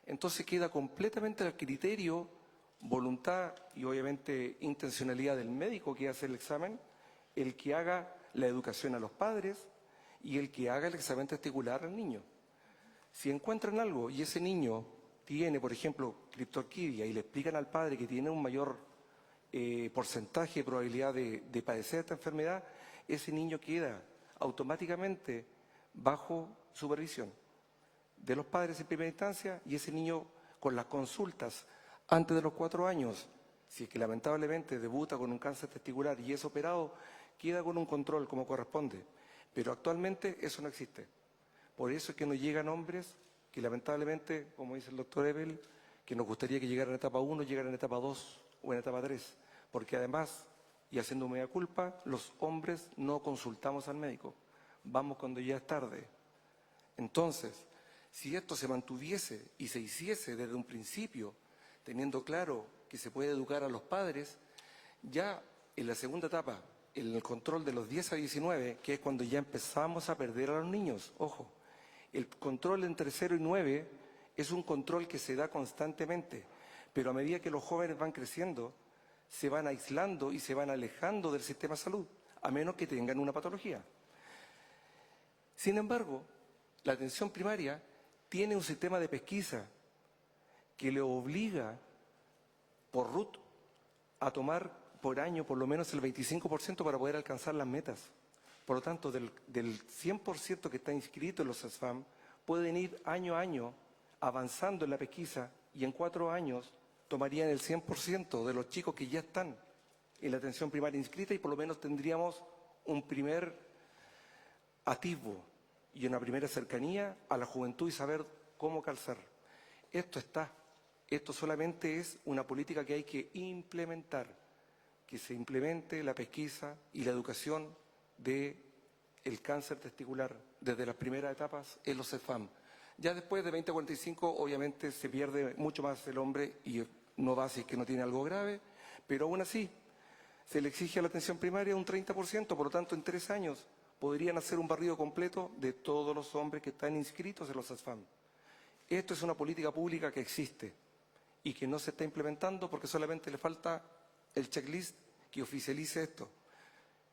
Entonces queda completamente al criterio, voluntad y obviamente intencionalidad del médico que hace el examen el que haga la educación a los padres y el que haga el examen testicular al niño. Si encuentran algo y ese niño tiene, por ejemplo, criptorquidia y le explican al padre que tiene un mayor porcentaje de probabilidad de padecer esta enfermedad, ese niño queda automáticamente bajo supervisión de los padres en primera instancia, y ese niño con las consultas antes de los 4 años, si es que lamentablemente debuta con un cáncer testicular y es operado, queda con un control como corresponde. Pero actualmente eso no existe. Por eso es que nos llegan hombres que lamentablemente, como dice el doctor Ebel, que nos gustaría que llegaran en etapa 1, llegaran en etapa 2 o en etapa 3. Porque además, y haciendo mea culpa, los hombres no consultamos al médico. Vamos cuando ya es tarde. Entonces, si esto se mantuviese y se hiciese desde un principio, teniendo claro que se puede educar a los padres, ya en la segunda etapa, en el control de los 10 a 19, que es cuando ya empezamos a perder a los niños, ojo, el control entre 0 y 9 es un control que se da constantemente, pero a medida que los jóvenes van creciendo, se van aislando y se van alejando del sistema de salud, a menos que tengan una patología. Sin embargo, la atención primaria tiene un sistema de pesquisa que le obliga por RUT a tomar por año por lo menos el 25% para poder alcanzar las metas. Por lo tanto, del 100% que está inscrito en los SESFAM, pueden ir año a año avanzando en la pesquisa y en 4 años tomarían el 100% de los chicos que ya están en la atención primaria inscrita, y por lo menos tendríamos un primer atisbo y una primera cercanía a la juventud y saber cómo calzar. Esto solamente es una política que hay que implementar, que se implemente la pesquisa y la educación del cáncer testicular desde las primeras etapas en los CEFAM. Ya después de 20 a 45 obviamente se pierde mucho más el hombre y no va si es que no tiene algo grave, pero aún así se le exige a la atención primaria un 30%, por lo tanto en 3 años podrían hacer un barrido completo de todos los hombres que están inscritos en los CEFAM. Esto es una política pública que existe y que no se está implementando porque solamente le falta el checklist que oficialice esto.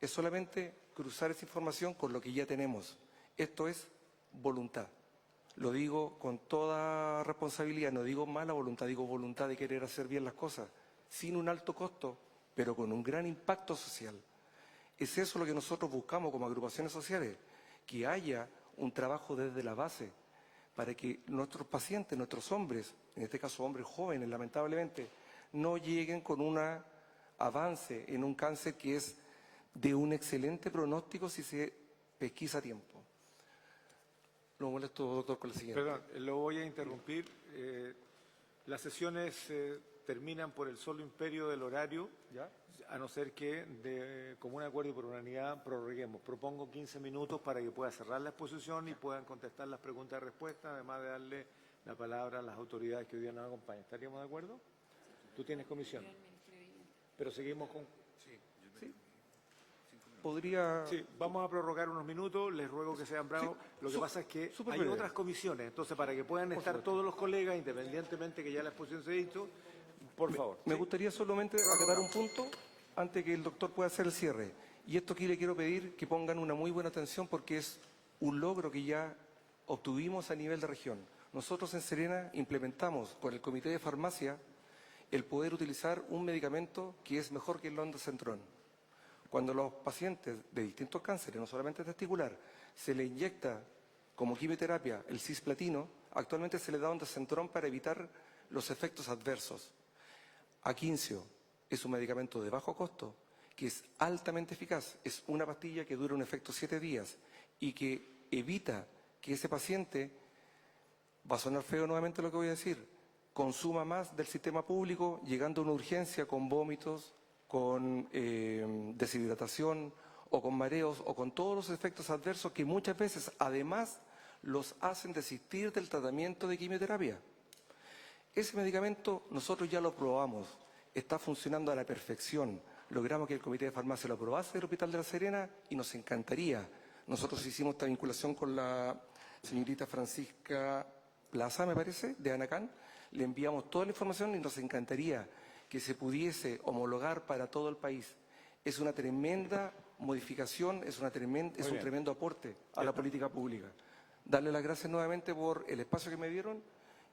Es solamente cruzar esa información con lo que ya tenemos. Esto es voluntad. Lo digo con toda responsabilidad, no digo mala voluntad, digo voluntad de querer hacer bien las cosas, sin un alto costo, pero con un gran impacto social. Es eso lo que nosotros buscamos como agrupaciones sociales, que haya un trabajo desde la base, para que nuestros pacientes, nuestros hombres, en este caso hombres jóvenes, lamentablemente, no lleguen con un avance en un cáncer que es de un excelente pronóstico si se pesquisa a tiempo. Lo molesto, doctor, con la siguiente. Perdón, lo voy a interrumpir. Las sesiones terminan por el solo imperio del horario, ¿ya? A no ser que, de común acuerdo y por unanimidad, prorroguemos. Propongo 15 minutos para que pueda cerrar la exposición y puedan contestar las preguntas y respuestas, además de darle la palabra a las autoridades que hoy día nos acompañan. ¿Estaríamos de acuerdo? Tú tienes comisión. Pero seguimos con... Sí. Podría... Sí, vamos a prorrogar unos minutos, les ruego que sean bravos. Lo que pasa es que hay breve. otras comisiones, entonces para que puedan estar todos los colegas, independientemente que ya la exposición se ha dicho, por favor. Me gustaría solamente aclarar un punto antes que el doctor pueda hacer el cierre. Y esto aquí le quiero pedir que pongan una muy buena atención porque es un logro que ya obtuvimos a nivel de región. Nosotros en Serena implementamos con el Comité de Farmacia el poder utilizar un medicamento que es mejor que el ondansetron. Cuando los pacientes de distintos cánceres, no solamente testicular, se le inyecta como quimioterapia el cisplatino, actualmente se le da ondansetron para evitar los efectos adversos. Aquincio es un medicamento de bajo costo que es altamente eficaz. Es una pastilla que dura un efecto 7 días y que evita que ese paciente, va a sonar feo nuevamente lo que voy a decir, consuma más del sistema público, llegando a una urgencia con vómitos, con deshidratación o con mareos o con todos los efectos adversos que muchas veces además los hacen desistir del tratamiento de quimioterapia. Ese medicamento nosotros ya lo probamos, está funcionando a la perfección. Logramos que el Comité de Farmacia lo aprobase del Hospital de La Serena y nos encantaría. Nosotros hicimos esta vinculación con la señorita Francisca Plaza, me parece, de Anacán. Le enviamos toda la información y nos encantaría que se pudiese homologar para todo el país. Es una tremenda modificación es un bien. tremendo aporte a la política pública. Darle las gracias nuevamente por el espacio que me dieron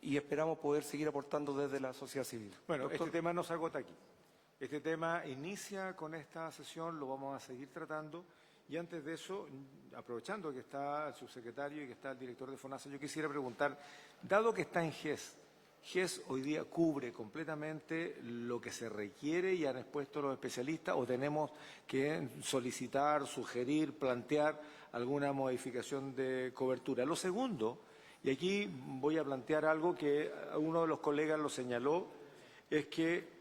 y esperamos poder seguir aportando desde la sociedad civil. Bueno, Doctor. este tema no se agota aquí. Este tema inicia con esta sesión, lo vamos a seguir tratando. Y antes de eso, aprovechando que está el subsecretario y que está el director de FONASA, yo quisiera preguntar, dado que está en GES hoy día cubre completamente lo que se requiere y han expuesto los especialistas, o tenemos que solicitar, sugerir, plantear alguna modificación de cobertura. Lo segundo, y aquí voy a plantear algo que uno de los colegas lo señaló, es que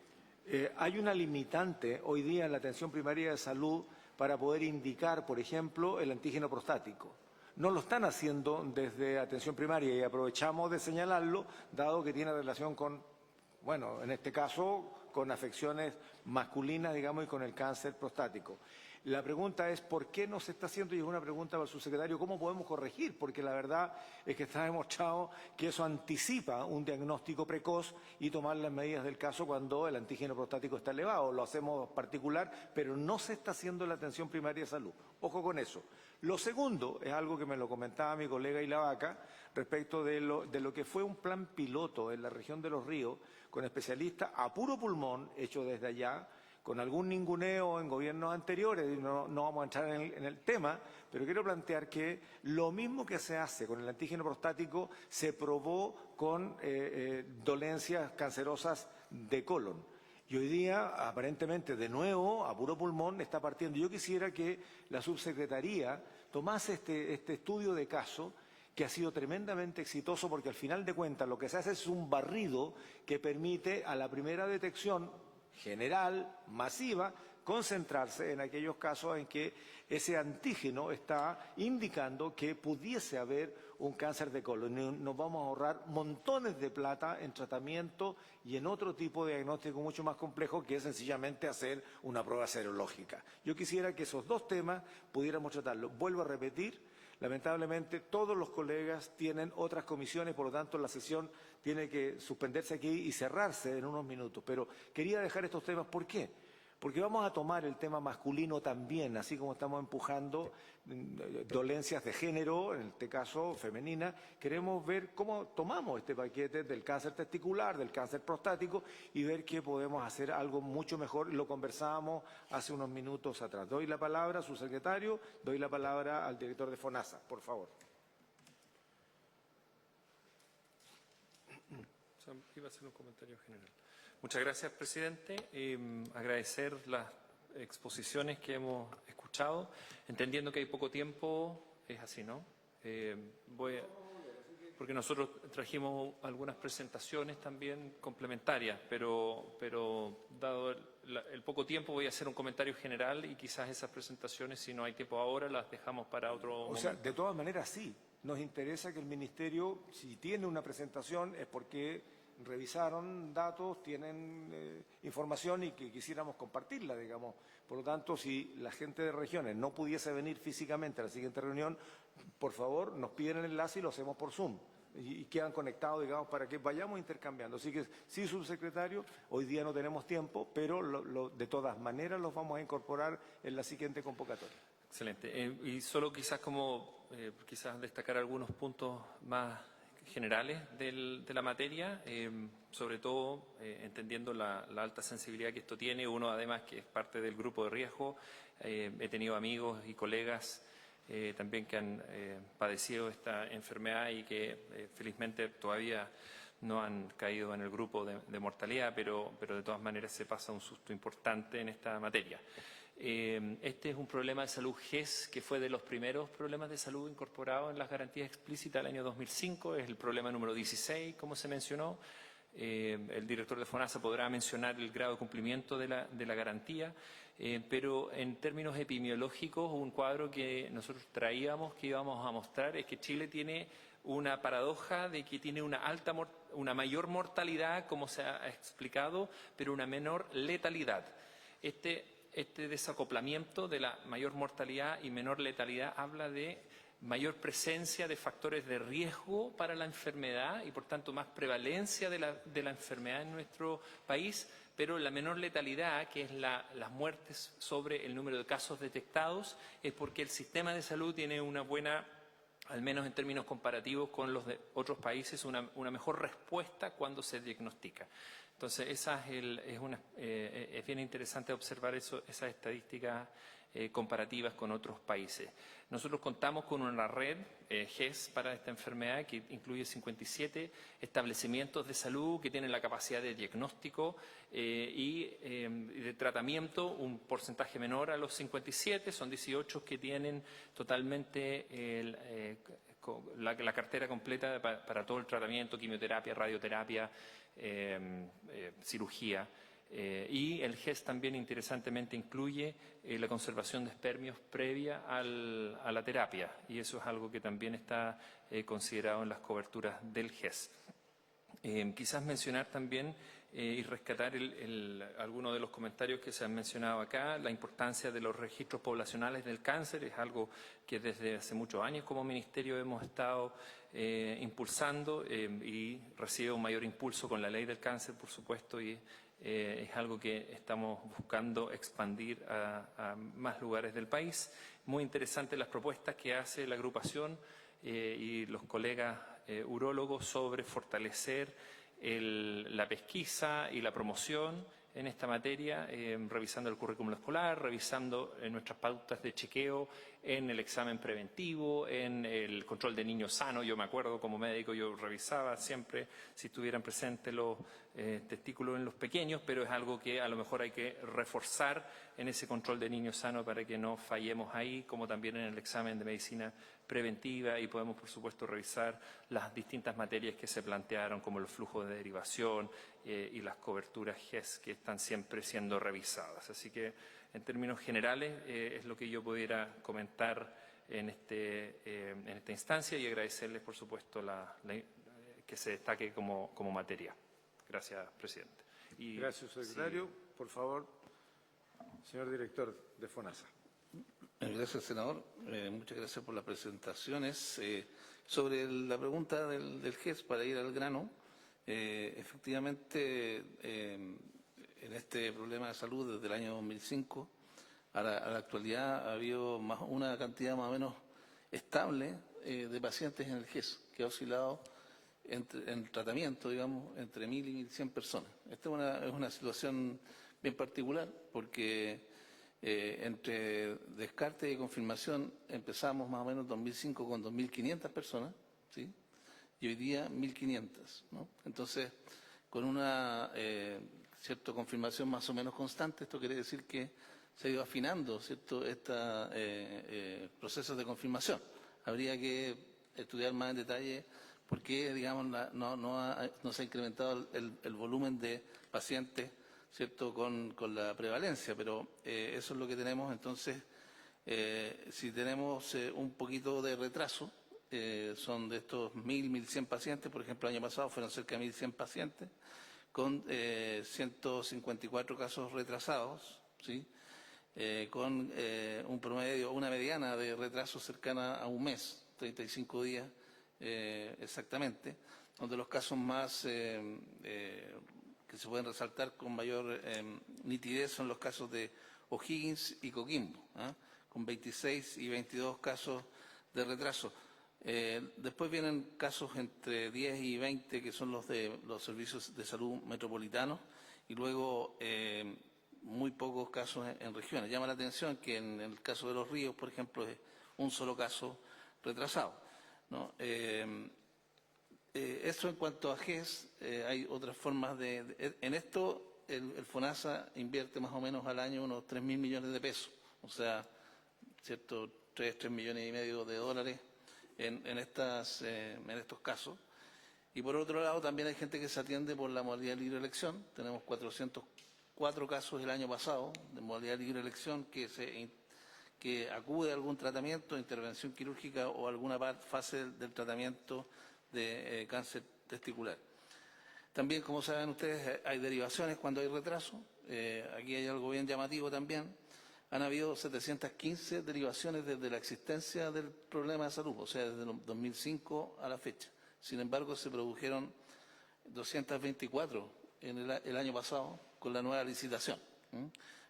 hay una limitante hoy día en la atención primaria de salud para poder indicar, por ejemplo, el antígeno prostático. No lo están haciendo desde atención primaria y aprovechamos de señalarlo, dado que tiene relación con, bueno, en este caso, con afecciones masculinas, digamos, y con el cáncer prostático. La pregunta es, ¿por qué no se está haciendo? Y es una pregunta para el subsecretario, ¿cómo podemos corregir? Porque la verdad es que está demostrado que eso anticipa un diagnóstico precoz y tomar las medidas del caso cuando el antígeno prostático está elevado. Lo hacemos particular, pero no se está haciendo en la atención primaria de salud. Ojo con eso. Lo segundo es algo que me lo comentaba mi colega Ilavaca respecto de lo que fue un plan piloto en la región de Los Ríos con especialistas a puro pulmón, hecho desde allá, con algún ninguneo en gobiernos anteriores, no vamos a entrar en el tema, pero quiero plantear que lo mismo que se hace con el antígeno prostático se probó con dolencias cancerosas de colon. Y hoy día, aparentemente, de nuevo, a puro pulmón está partiendo. Yo quisiera que la subsecretaría tomase este estudio de caso, que ha sido tremendamente exitoso, porque al final de cuentas lo que se hace es un barrido que permite a la primera detección general, masiva, concentrarse en aquellos casos en que ese antígeno está indicando que pudiese haber un cáncer de colon. Nos vamos a ahorrar montones de plata en tratamiento y en otro tipo de diagnóstico mucho más complejo, que es sencillamente hacer una prueba serológica. Yo quisiera que esos dos temas pudiéramos tratarlos. Vuelvo a repetir, lamentablemente todos los colegas tienen otras comisiones, por lo tanto la sesión tiene que suspenderse aquí y cerrarse en unos minutos. Pero quería dejar estos temas. ¿Por qué? Porque vamos a tomar el tema masculino también, así como estamos empujando dolencias de género, en este caso femenina. Queremos ver cómo tomamos este paquete del cáncer testicular, del cáncer prostático y ver qué podemos hacer algo mucho mejor. Lo conversábamos hace unos minutos atrás. Doy la palabra a su secretario, doy la palabra al director de FONASA, por favor. Iba a hacer un comentario general. Muchas gracias, presidente. Agradecer las exposiciones que hemos escuchado, entendiendo que hay poco tiempo, es así, ¿no? Porque nosotros trajimos algunas presentaciones también complementarias, pero dado el poco tiempo voy a hacer un comentario general y quizás esas presentaciones, si no hay tiempo ahora, las dejamos para otro momento. O sea, de todas maneras sí, nos interesa que el Ministerio, si tiene una presentación, es porque revisaron datos, tienen información y que quisiéramos compartirla, digamos. Por lo tanto, si la gente de regiones no pudiese venir físicamente a la siguiente reunión, por favor, nos piden el enlace y lo hacemos por Zoom. Y quedan conectados, digamos, para que vayamos intercambiando. Así que, sí, subsecretario, hoy día no tenemos tiempo, pero de todas maneras los vamos a incorporar en la siguiente convocatoria. Excelente. Y solo quizás quizás destacar algunos puntos más generales de la materia, sobre todo entendiendo la alta sensibilidad que esto tiene. Uno, además, que es parte del grupo de riesgo. He tenido amigos y colegas también que han padecido esta enfermedad y que felizmente todavía no han caído en el grupo de mortalidad, pero de todas maneras se pasa un susto importante en esta materia. Este es un problema de salud GES que fue de los primeros problemas de salud incorporados en las garantías explícitas del año 2005, es el problema número 16, como se mencionó. El director de FONASA podrá mencionar el grado de cumplimiento de la garantía, pero en términos epidemiológicos, un cuadro que nosotros traíamos, que íbamos a mostrar, es que Chile tiene una paradoja de que tiene una mayor mortalidad, como se ha explicado, pero una menor letalidad. Este desacoplamiento de la mayor mortalidad y menor letalidad habla de mayor presencia de factores de riesgo para la enfermedad y por tanto más prevalencia de la enfermedad en nuestro país, pero la menor letalidad, que es las muertes sobre el número de casos detectados, es porque el sistema de salud tiene una buena, al menos en términos comparativos con los de otros países, una mejor respuesta cuando se diagnostica. Entonces, es bien interesante observar esas estadísticas comparativas con otros países. Nosotros contamos con una red GES para esta enfermedad que incluye 57 establecimientos de salud que tienen la capacidad de diagnóstico y de tratamiento, un porcentaje menor a los 57, son 18 que tienen totalmente la cartera completa para todo el tratamiento, quimioterapia, radioterapia, cirugía. Y el GES también interesantemente incluye la conservación de espermios previa a la terapia, y eso es algo que también está considerado en las coberturas del GES. Quizás mencionar también y rescatar algunos de los comentarios que se han mencionado acá. La importancia de los registros poblacionales del cáncer es algo que desde hace muchos años como Ministerio hemos estado impulsando y recibe un mayor impulso con la Ley del Cáncer, por supuesto, y es algo que estamos buscando expandir a más lugares del país. Muy interesantes las propuestas que hace la agrupación y los colegas urólogos sobre fortalecer la pesquisa y la promoción en esta materia, revisando el currículum escolar, revisando nuestras pautas de chequeo en el examen preventivo, en el control de niños sanos. Yo me acuerdo como médico, yo revisaba siempre si estuvieran presentes los testículos en los pequeños, pero es algo que a lo mejor hay que reforzar en ese control de niños sanos para que no fallemos ahí, como también en el examen de medicina preventiva, y podemos, por supuesto, revisar las distintas materias que se plantearon, como los flujos de derivación y las coberturas GES, que están siempre siendo revisadas. Así que, en términos generales, es lo que yo pudiera comentar en esta instancia, y agradecerles, por supuesto, que se destaque como materia. Gracias, presidente. Gracias, secretario. Sí. Por favor, señor director de FONASA. Gracias, senador. Muchas gracias por las presentaciones. Sobre la pregunta del GES, para ir al grano, efectivamente, en este problema de salud desde el año 2005 a la actualidad ha habido una cantidad más o menos estable de pacientes en el GES, que ha oscilado en el tratamiento, digamos, entre 1.000 y 1.100 personas. Esta es una situación bien particular porque entre descarte y confirmación empezamos más o menos en 2005 con 2.500 personas, ¿sí? Y hoy día 1.500, ¿no? Entonces, con una cierta confirmación más o menos constante, esto quiere decir que se ha ido afinando, ¿cierto?, estos procesos de confirmación. Habría que estudiar más en detalle por qué, digamos, no se ha incrementado el volumen de pacientes, ¿cierto?, con la prevalencia, pero eso es lo que tenemos. Entonces, si tenemos un poquito de retraso, son de estos 1.000, 1.100 pacientes, por ejemplo, el año pasado fueron cerca de 1.100 pacientes, con 154 casos retrasados, ¿sí?, con un promedio, una mediana de retraso cercana a un mes, 35 días exactamente, donde los casos más que se pueden resaltar con mayor nitidez son los casos de O'Higgins y Coquimbo, con 26 y 22 casos de retraso. Después vienen casos entre 10 y 20 que son los de los servicios de salud metropolitanos, y luego muy pocos casos en regiones. Llama la atención que en el caso de Los Ríos, por ejemplo, es un solo caso retrasado, ¿no? Eso en cuanto a GES. Hay otras formas en esto el FONASA invierte más o menos al año unos 3.000 millones de pesos, o sea, ¿cierto?, 3 millones y medio de dólares en estos casos. Y por otro lado, también hay gente que se atiende por la modalidad de libre elección. Tenemos 404 casos el año pasado de modalidad de libre elección que acude a algún tratamiento, intervención quirúrgica o alguna fase del tratamiento de cáncer testicular. También, como saben ustedes, hay derivaciones cuando hay retraso. Aquí hay algo bien llamativo también. han habido 715 derivaciones desde la existencia del problema de salud, o sea, desde el 2005 a la fecha. Sin embargo, se produjeron 224 en el año pasado con la nueva licitación.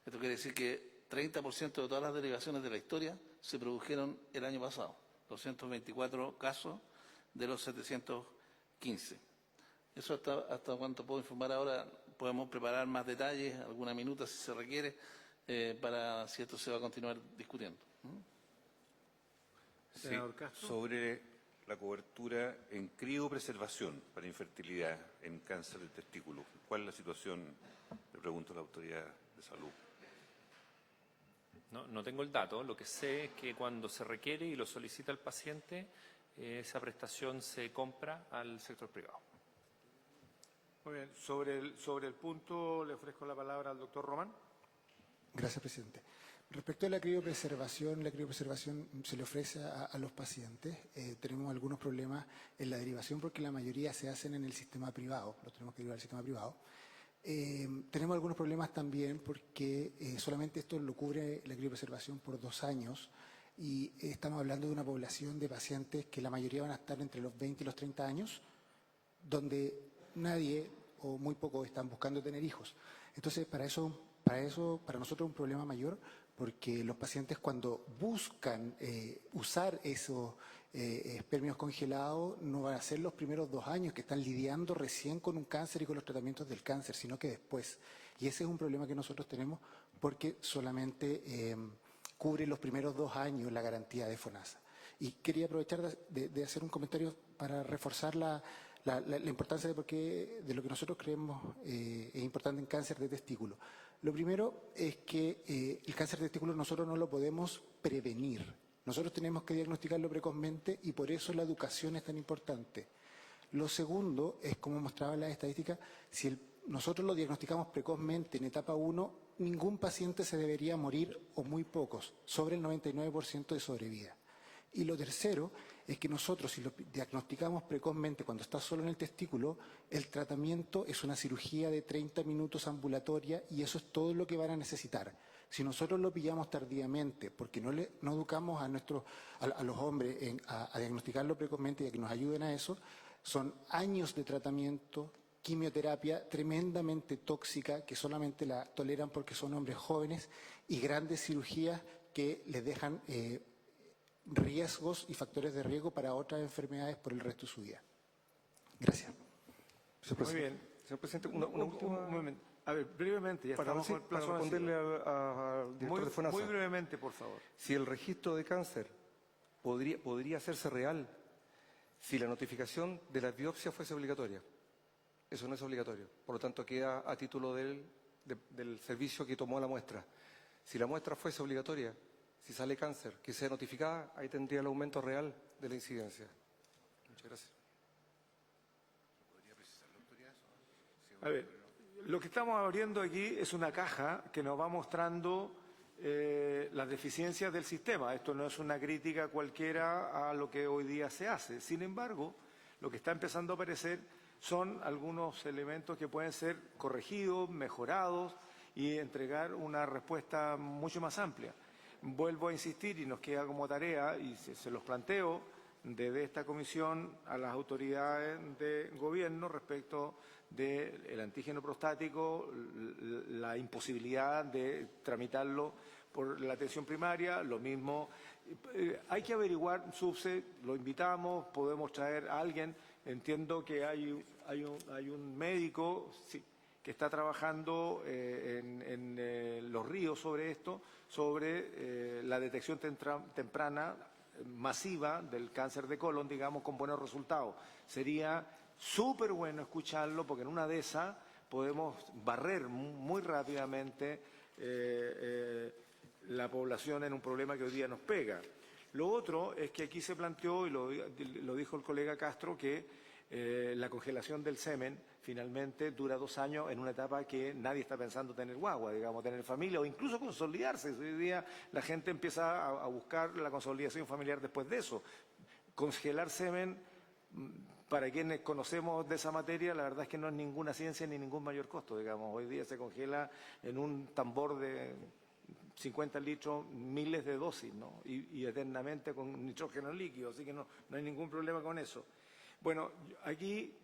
Esto quiere decir que 30% de todas las derivaciones de la historia se produjeron el año pasado. 224 casos de los 715. Eso hasta cuanto puedo informar ahora. Podemos preparar más detalles, alguna minuta si se requiere, para si esto se va a continuar discutiendo. Sí, Senador Castro. sobre la cobertura en criopreservación para infertilidad en cáncer de testículo. ¿Cuál es la situación? Le pregunto a la autoridad de salud. No tengo el dato. Lo que sé es que cuando se requiere y lo solicita el paciente, esa prestación se compra al sector privado. Muy bien. Sobre el punto le ofrezco la palabra al doctor Román. Gracias, presidente. Respecto a la criopreservación se le ofrece a los pacientes. Tenemos algunos problemas en la derivación porque la mayoría se hacen en el sistema privado, los tenemos que derivar al sistema privado. Tenemos algunos problemas también porque solamente esto lo cubre la criopreservación por 2 años y estamos hablando de una población de pacientes que la mayoría van a estar entre los 20 y los 30 años, donde nadie o muy pocos están buscando tener hijos. Entonces, para nosotros es un problema mayor porque los pacientes cuando buscan usar esos espermios congelados no van a ser los primeros 2 años que están lidiando recién con un cáncer y con los tratamientos del cáncer, sino que después. Y ese es un problema que nosotros tenemos porque solamente cubre los primeros 2 años la garantía de FONASA. Y quería aprovechar de hacer un comentario para reforzar la importancia de lo que nosotros creemos es importante en cáncer de testículo. Lo primero es que el cáncer de testículo nosotros no lo podemos prevenir. Nosotros tenemos que diagnosticarlo precozmente y por eso la educación es tan importante. Lo segundo es, como mostraban las estadísticas, si nosotros lo diagnosticamos precozmente en etapa 1, ningún paciente se debería morir o muy pocos, sobre el 99% de sobrevida. Y lo tercero es que nosotros, si lo diagnosticamos precozmente cuando está solo en el testículo, el tratamiento es una cirugía de 30 minutos ambulatoria y eso es todo lo que van a necesitar. Si nosotros lo pillamos tardíamente, porque no educamos a los hombres a diagnosticarlo precozmente y a que nos ayuden a eso, son años de tratamiento, quimioterapia tremendamente tóxica que solamente la toleran porque son hombres jóvenes y grandes cirugías que les dejan riesgos y factores de riesgo para otras enfermedades por el resto de su vida. Gracias. Muy bien. Señor presidente, una última... Un momento. A ver, brevemente, ya Para estamos con el plazo responderle vencido. al director de FONASA. Muy brevemente, por favor. Si el registro de cáncer podría hacerse real si la notificación de la biopsia fuese obligatoria. Eso no es obligatorio. Por lo tanto, queda a título del servicio que tomó la muestra. Si la muestra fuese obligatoria, si sale cáncer, que sea notificada, ahí tendría el aumento real de la incidencia. Muchas gracias. A ver, lo que estamos abriendo aquí es una caja que nos va mostrando las deficiencias del sistema. Esto no es una crítica cualquiera a lo que hoy día se hace. Sin embargo, lo que está empezando a aparecer son algunos elementos que pueden ser corregidos, mejorados y entregar una respuesta mucho más amplia. Vuelvo a insistir y nos queda como tarea, y se los planteo desde esta comisión a las autoridades de gobierno respecto del antígeno prostático, la imposibilidad de tramitarlo por la atención primaria, lo mismo. Hay que averiguar, Subse, lo invitamos, podemos traer a alguien. Entiendo que hay un médico que está trabajando en Los Ríos sobre esto, sobre la detección temprana masiva del cáncer de colon, digamos, con buenos resultados. Sería súper bueno escucharlo porque en una de esas podemos barrer muy rápidamente la población en un problema que hoy día nos pega. Lo otro es que aquí se planteó, y lo dijo el colega Castro, que la congelación del semen finalmente dura 2 años en una etapa que nadie está pensando tener guagua, digamos, tener familia o incluso consolidarse. Hoy día la gente empieza a buscar la consolidación familiar después de eso. Congelar semen, para quienes conocemos de esa materia, la verdad es que no es ninguna ciencia ni ningún mayor costo, digamos. Hoy día se congela en un tambor de 50 litros, miles de dosis, ¿no? Y eternamente con nitrógeno líquido, así que no hay ningún problema con eso. Bueno, aquí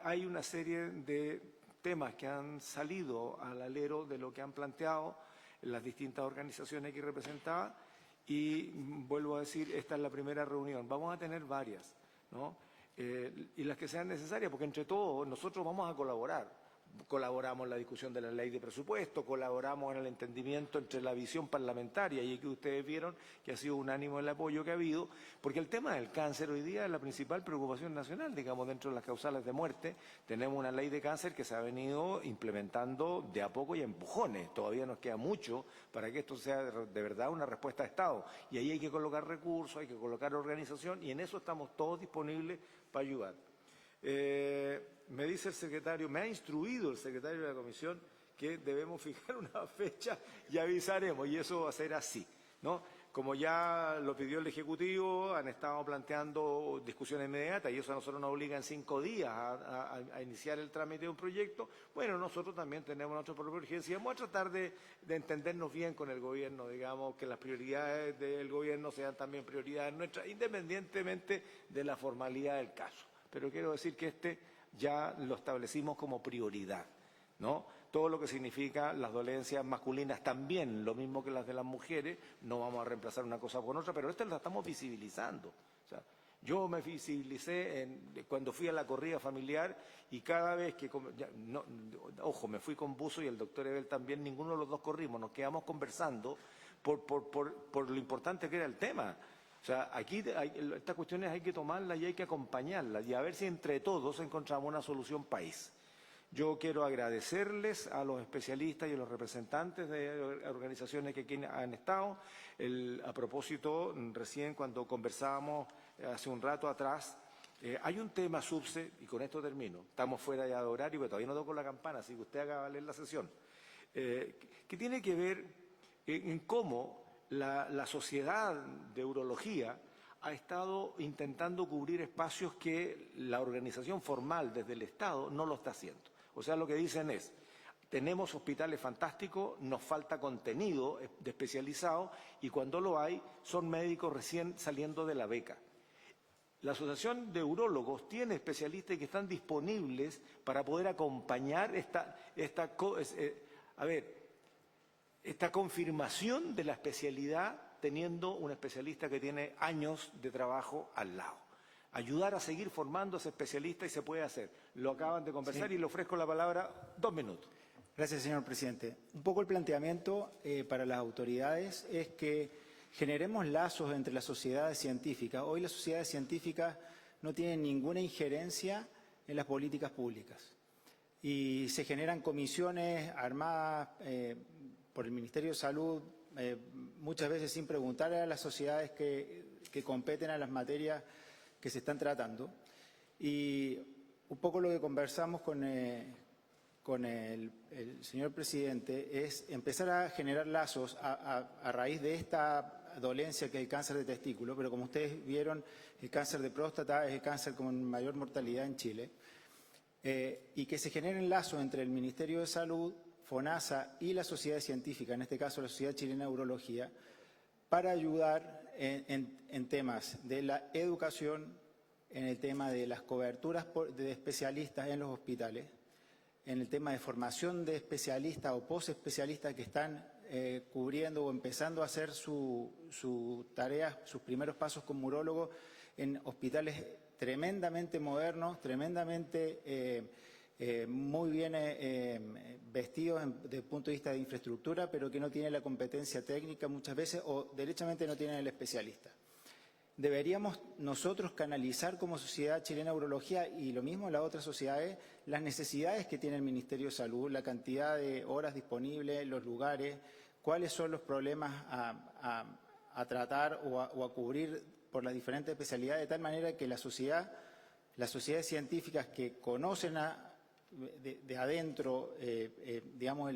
hay una serie de temas que han salido al alero de lo que han planteado las distintas organizaciones aquí representadas y vuelvo a decir, esta es la primera reunión. Vamos a tener varias, ¿no? Y las que sean necesarias, porque entre todos nosotros vamos a colaborar. Colaboramos en la discusión de la ley de presupuesto, colaboramos en el entendimiento entre la visión parlamentaria y que ustedes vieron que ha sido unánime el apoyo que ha habido, porque el tema del cáncer hoy día es la principal preocupación nacional, digamos, dentro de las causales de muerte. Tenemos una ley de cáncer que se ha venido implementando de a poco y a empujones. Todavía nos queda mucho para que esto sea de verdad una respuesta de Estado. Y ahí hay que colocar recursos, hay que colocar organización y en eso estamos todos disponibles para ayudar. Me dice el secretario, me ha instruido el secretario de la comisión que debemos fijar una fecha y avisaremos, y eso va a ser así, ¿no? Como ya lo pidió el Ejecutivo, han estado planteando discusiones inmediatas y eso a nosotros nos obliga en 5 días a iniciar el trámite de un proyecto. Bueno, nosotros también tenemos nuestra propia urgencia y vamos a tratar de entendernos bien con el gobierno, digamos, que las prioridades del gobierno sean también prioridades nuestras, independientemente de la formalidad del caso. Pero quiero decir que ya lo establecimos como prioridad, ¿no? Todo lo que significa las dolencias masculinas también, lo mismo que las de las mujeres, no vamos a reemplazar una cosa con otra, pero esta la estamos visibilizando. O sea, yo me visibilicé cuando fui a la corrida familiar y cada vez que, ojo, me fui con Buzo y el doctor Ebel también, ninguno de los dos corrimos, nos quedamos conversando por lo importante que era el tema. O sea, aquí estas cuestiones hay que tomarlas y hay que acompañarlas y a ver si entre todos encontramos una solución país. Yo quiero agradecerles a los especialistas y a los representantes de organizaciones que aquí han estado. A propósito, recién cuando conversábamos hace un rato atrás, hay un tema subse, y con esto termino, estamos fuera ya de horario, pero todavía no toco la campana, así que usted haga valer la sesión, que tiene que ver en cómo la sociedad de urología ha estado intentando cubrir espacios que la organización formal desde el Estado no lo está haciendo. O sea, lo que dicen es, tenemos hospitales fantásticos, nos falta contenido de especializado y cuando lo hay son médicos recién saliendo de la beca. La Asociación de Urólogos tiene especialistas que están disponibles para poder acompañar esta confirmación de la especialidad teniendo un especialista que tiene años de trabajo al lado. Ayudar a seguir formando a ese especialista y se puede hacer. Lo acaban de conversar y le ofrezco la palabra 2 minutos. Gracias, señor presidente. Un poco el planteamiento para las autoridades es que generemos lazos entre las sociedades científicas. Hoy las sociedades científicas no tienen ninguna injerencia en las políticas públicas y se generan comisiones armadas por el Ministerio de Salud, muchas veces sin preguntar a las sociedades que competen a las materias que se están tratando. Y un poco lo que conversamos con el señor presidente es empezar a generar lazos a raíz de esta dolencia que es el cáncer de testículo, pero como ustedes vieron, el cáncer de próstata es el cáncer con mayor mortalidad en Chile, y que se generen lazos entre el Ministerio de Salud, FONASA y la sociedad científica, en este caso la Sociedad Chilena de Urología, para ayudar en temas de la educación, en el tema de las coberturas de especialistas en los hospitales, en el tema de formación de especialistas o posespecialistas que están cubriendo o empezando a hacer su tarea, sus primeros pasos como urólogos en hospitales tremendamente modernos, tremendamente muy bien vestidos desde el punto de vista de infraestructura, pero que no tienen la competencia técnica muchas veces o derechamente no tienen el especialista. Deberíamos nosotros canalizar como Sociedad Chilena de Urología y lo mismo las otras sociedades, las necesidades que tiene el Ministerio de Salud, la cantidad de horas disponibles, los lugares, cuáles son los problemas a tratar o a cubrir por las diferentes especialidades, de tal manera que las sociedades científicas que conocen de adentro, digamos,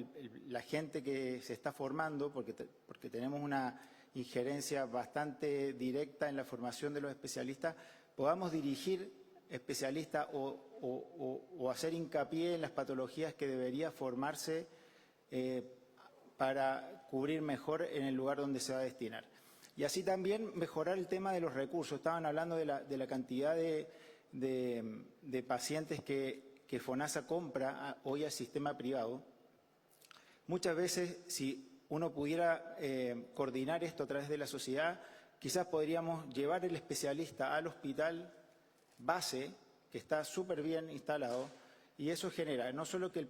la gente que se está formando, porque tenemos una injerencia bastante directa en la formación de los especialistas, podamos dirigir especialistas o hacer hincapié en las patologías que debería formarse para cubrir mejor en el lugar donde se va a destinar. Y así también mejorar el tema de los recursos. Estaban hablando de la cantidad de pacientes que FONASA compra hoy al sistema privado. Muchas veces, si uno pudiera coordinar esto a través de la sociedad, quizás podríamos llevar el especialista al hospital base, que está súper bien instalado, y eso genera no solo que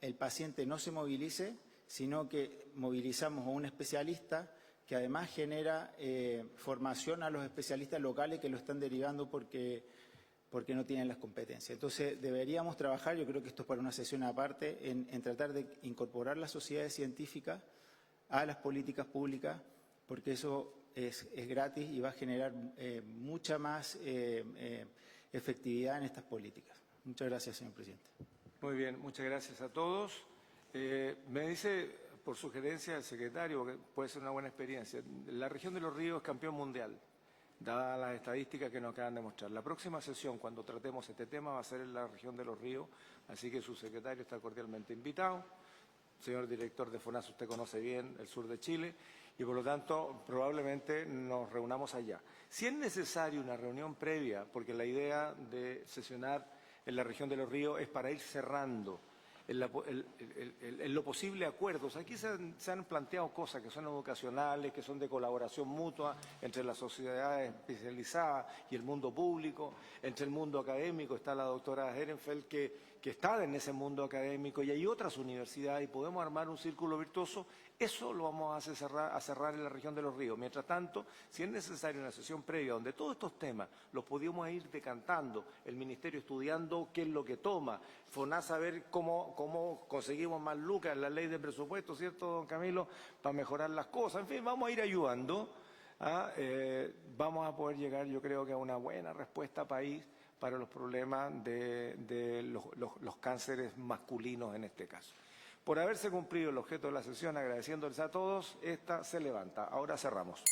el paciente no se movilice, sino que movilizamos a un especialista que además genera formación a los especialistas locales que lo están derivando porque no tienen las competencias. Entonces, deberíamos trabajar, yo creo que esto es para una sesión aparte, en tratar de incorporar las sociedades científicas a las políticas públicas, porque eso es gratis y va a generar mucha más efectividad en estas políticas. Muchas gracias, señor presidente. Muy bien, muchas gracias a todos. Me dice, por sugerencia del secretario, que puede ser una buena experiencia, la región de Los Ríos es campeón mundial, dadas las estadísticas que nos acaban de mostrar. La próxima sesión, cuando tratemos este tema, va a ser en la región de Los Ríos, así que su secretario está cordialmente invitado. Señor director de FONASA, usted conoce bien el sur de Chile y por lo tanto probablemente nos reunamos allá. Si es necesario una reunión previa, porque la idea de sesionar en la región de Los Ríos es para ir cerrando en lo posible acuerdos. Aquí se han planteado cosas que son educacionales, que son de colaboración mutua entre las sociedades especializadas y el mundo público, entre el mundo académico. Está la doctora Ehrenfeld que está en ese mundo académico y hay otras universidades y podemos armar un círculo virtuoso. Eso lo vamos a cerrar en la región de Los Ríos. Mientras tanto, si es necesaria una sesión previa donde todos estos temas los podíamos ir decantando, el Ministerio estudiando qué es lo que toma, FONASA a ver cómo conseguimos más lucas en la ley de presupuesto, ¿cierto, don Camilo?, para mejorar las cosas. En fin, vamos a ir ayudando. Vamos a poder llegar, yo creo que a una buena respuesta país para los problemas de los cánceres masculinos en este caso. Por haberse cumplido el objeto de la sesión, agradeciéndoles a todos, esta se levanta. Ahora cerramos.